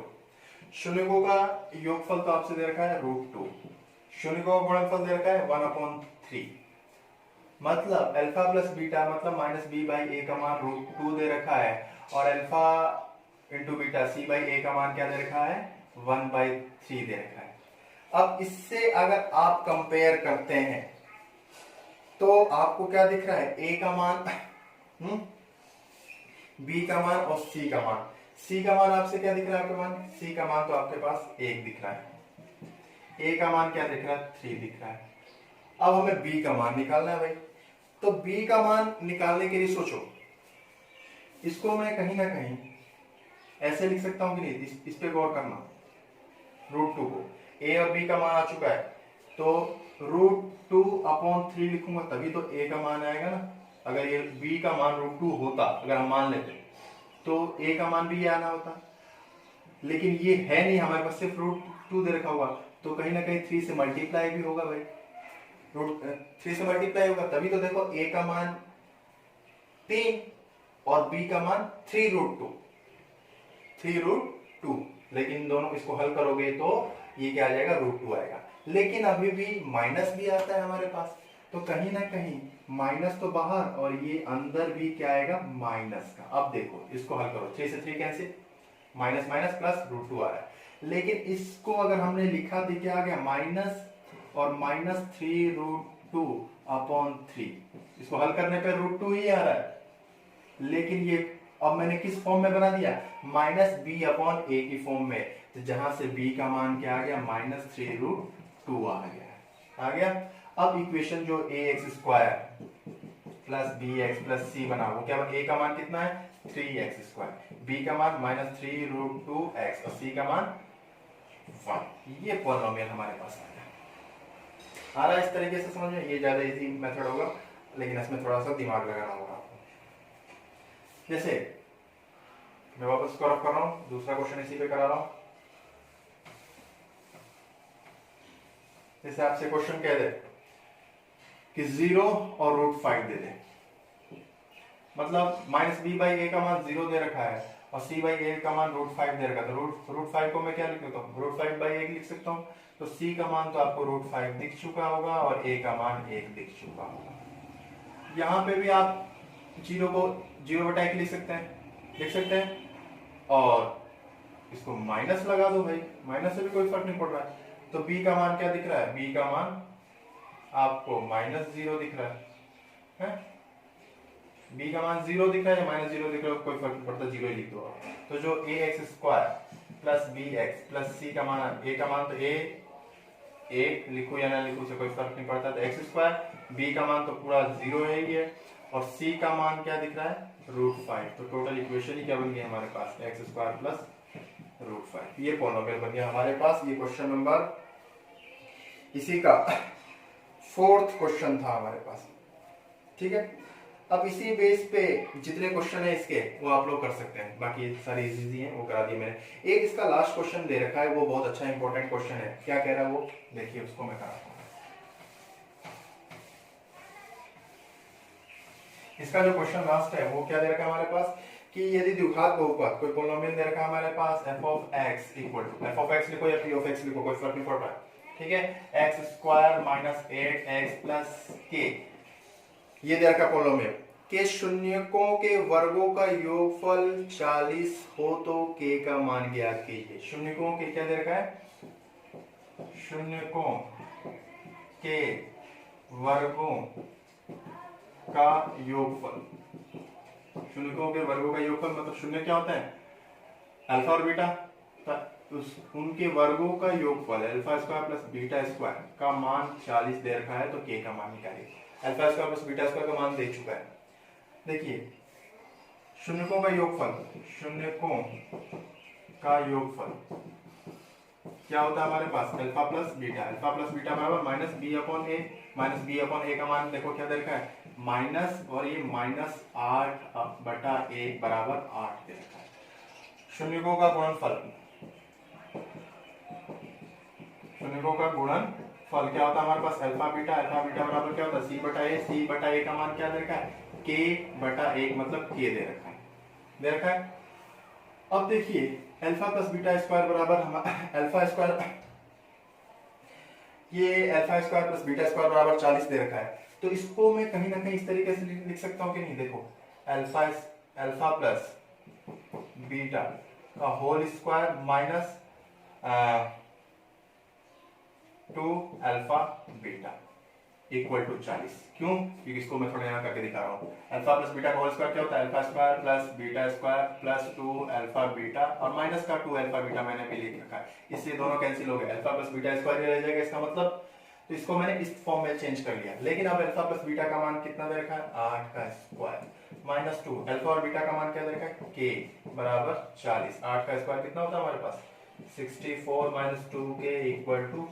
शून्यकों का योगफल तो आपसे दे रखा है √2, शून्यकों का गुणनफल दे रखा है 1/3, मतलब अल्फा प्लस बीटा मतलब -b/a का मान √2 दे रखा है, और अल्फा इंटू बीटा c/a का मान क्या दे रखा है 1/3 दे रखा है। अब इससे अगर आप कंपेयर करते हैं तो आपको क्या दिख रहा है, a का मान b का मान और c का मान। c का मान आपसे क्या दिख रहा है, आपके मान c का मान तो आपके पास 1 दिख रहा है। ए का मान क्या दिख रहा है, 3 दिख रहा है। अब हमें बी का मान निकालना है भाई। तो बी का मान निकालने के लिए सोचो, इसको मैं कहीं ना कहीं ऐसे लिख सकता हूं कि नहीं, इस पे गौर करना। √2 को ए और बी का मान आ चुका है, तो √2/3 लिखूंगा तभी तो ए का मान आएगा ना। अगर ये बी का मान √2 होता, अगर हम मान लेते, तो ए का मान भी ये आना होता। लेकिन ये है नहीं, हमारे पास सिर्फ √2 दे रखा हुआ, तो कहीं ना कहीं 3 से मल्टीप्लाई भी होगा भाई। 3 से मल्टीप्लाई होगा तभी तो देखो ए का मान 3 और बी का मान 3√2, 3√2। लेकिन दोनों इसको हल करोगे तो ये क्या आ जाएगा, √2 आएगा। लेकिन अभी भी माइनस भी आता है हमारे पास, तो कहीं ना कहीं माइनस तो बाहर और ये अंदर भी क्या आएगा, माइनस का। अब देखो इसको हल करो, 3 से 3 कैंसिल, माइनस माइनस प्लस √2 आ रहा है। लेकिन इसको अगर हमने लिखा तो क्या आ गया, माइनस और माइनस 3√2/3। इसको हल करने पे √2 ही आ रहा है। लेकिन ये अब मैंने किस फॉर्म में बना दिया, -b/a की फॉर्म में, तो जहां से b का मान क्या आ गया, -3√2 आ गया। अब इक्वेशन जो ax² plus bx plus c बना, वो क्या, a का मान कितना है, 3x², b का मान -3√2x और c का मान 1। ये पॉलिनोमियल हमारे पास आ रहा है इस तरीके से, समझ में। ये ज्यादा इजी मेथड होगा, लेकिन इसमें थोड़ा सा दिमाग लगाना होगा आपको। जैसे मैं वापस स्कोर ऑफ कर रहा हूं, दूसरा क्वेश्चन इसी पे करा रहा हूं। जैसे आपसे क्वेश्चन कह दे कि 0 और √5 दे दे, मतलब -b/a का मान 0 दे रखा है और c/a का मान √5 दे रखा है, तो √5 को मैं क्या लिख सकता हूँ, √5/a लिख सकता हूँ। तो c का मान तो आपको √5 दिख चुका होगा और a का मान 1 दिख चुका होगा। यहाँ पे भी आप 0 को 0/1 लिख सकते हैं, और इसको माइनस लगा दो भाई, माइनस से भी कोई फर्क नहीं पड़ रहा है। तो b का मान क्या दिख रहा है, b का मान आपको -0 दिख रहा है। b का मान 0 दिख रहा है या -0 दिख रहा है, कोई फर्क नहीं पड़ता, 0 ही लिख दो। तो जो ax² plus bx plus c का मान, a का मान तो a लिखो या ना लिखो से कोई फर्क नहीं पड़ता, तो x², b का मान तो पूरा 0 है ही है, और c का मान क्या दिख रहा है, √5। तो टोटल इक्वेशन ही क्या बन गई हमारे पास, x² प्लस √5। ये पॉलिनोमियल बन गया हमारे पास। ये क्वेश्चन नंबर इसी का 4th क्वेश्चन था हमारे पास, ठीक है। अब इसी बेस पे जितने क्वेश्चन है इसके वो आप लोग कर सकते हैं, बाकी सारे इजी हैं, वो करा दिए मैंने। एक इसका लास्ट क्वेश्चन दे रखा है, वो बहुत अच्छा इंपॉर्टेंट क्वेश्चन है। क्या कह रहा है वो देखिए, उसको मैं कराता हूँ। इसका जो क्वेश्चन लास्ट है वो क्या दे रखा है हमारे पास, कि यदि द्विघात बहुपद, कोई पोलिनोमियल दे रखा है हमारे पास, f(x) इक्वल टू f(x) लिखो या p(x) लिखो, कोई फर्क नहीं पड़ रहा है, ठीक है, x² - 8x प्लस k, ये दे रखा पोलिनोमियल के शून्यकों के वर्गों का योगफल 40 हो तो k का मान ज्ञात कीजिए। शून्यकों के क्या दे रखा है, शून्यकों के वर्गों का योगफल। शून्यकों के वर्गों का योगफल मतलब शून्य क्या होता है, अल्फा और बीटा, उनके वर्गों का योगफल α² प्लस β² का मान 40 दे रखा है, तो k का मान निकालिए। α² प्लस β² का मान दे चुका है। देखिए शून्यकों का योगफल, शून्यकों का योगफल क्या होता है हमारे पास, अल्फा प्लस बीटा बराबर -b/a, -b/a का मान देखो क्या दे रखा है, माइनस, और ये -8/1 बराबर 8 दे रखा है। शून्यकों का गुणनफल, शून्यकों का गुणनफल क्या होता है हमारे पास, अल्फा बीटा बराबर क्या होता है, c/a का मान क्या दे रखा है, k/1 मतलब k दे रखा है। अब देखिए अल्फा प्लस β² बराबर ये α² प्लस β² बराबर 40 दे रखा है, तो इसको मैं कहीं ना कहीं इस तरीके से लिख सकता हूँ कि नहीं। देखो अल्फा प्लस बीटा का whole square minus 2 alpha beta, equal to 40। क्यों? क्योंकि इसको मैं थोड़ा यहाँ करके दिखा रहा हूँ। अल्फा प्लस बीटा का होल स्क्वायर क्या होता है? Alpha square plus beta square plus 2 alpha beta और माइनस का 2 अल्फा बीटा मैंने भी लिख रखा है। इससे दोनों कैंसिल हो गए, अल्फा प्लस बीटा स्क्वायर रह जाएगा इसका मतलब। तो इसको मैंने इस फॉर्म में चेंज कर लिया। लेकिन अब अल्फा प्लस बीटा का मान कितना दे रखा है? 8 का स्क्वायर माइनस 2 अल्फा और बीटा का मान क्या दे रखा है? k बराबर 40। 8 का स्क्वायर कितना होता है हमारे पास? 64 माइनस 2k इक्वल टू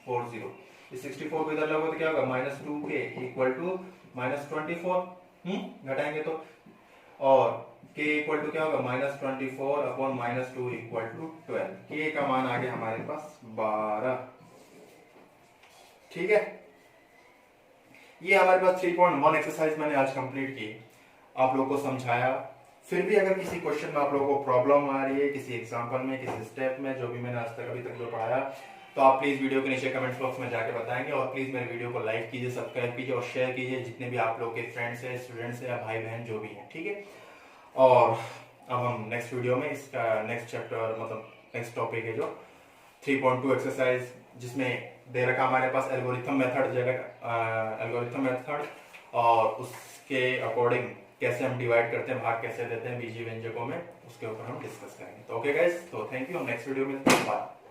40। इस 64 को इधर लगो तो क्या होगा? Minus 2k equal to minus 24। घटाएंगे तो, और k इक्वल टू क्या होगा? Minus 24 upon minus 2 equal to 12। k का मान आ गया हमारे पास 12। ठीक है, ये हमारे पास 3.1 एक्सरसाइज मैंने आज कंप्लीट की, आप लोगों को समझाया। फिर भी अगर किसी क्वेश्चन में आप लोगों को प्रॉब्लम आ रही है, किसी एग्जांपल में, किसी स्टेप में, जो भी मैंने आज तक अभी तक जो पढ़ाया, तो आप प्लीज वीडियो के नीचे कमेंट बॉक्स में जाके बताएंगे। और प्लीज मेरे वीडियो को लाइक कीजिए, सब्सक्राइब कीजिए और शेयर कीजिए जितने भी आप लोग के फ्रेंड्स हैं, स्टूडेंट्स हैं या भाई बहन जो भी हैं। ठीक है, और अब हम नेक्स्ट वीडियो में इसका नेक्स्ट चैप्टर मतलब नेक्स्ट टॉपिक है जो 3.2 एक्सरसाइज, जिसमें दे रखा हमारे पास एल्गोरिथम मेथड और उसके अकॉर्डिंग कैसे हम डिवाइड करते हैं, भाग कैसे देते हैं बीजीय व्यंजकों में, उसके ऊपर हम डिस्कस करेंगे। तो ओके गाइस, तो थैंक यू, हम नेक्स्ट वीडियो में मिलते हैं। बाय।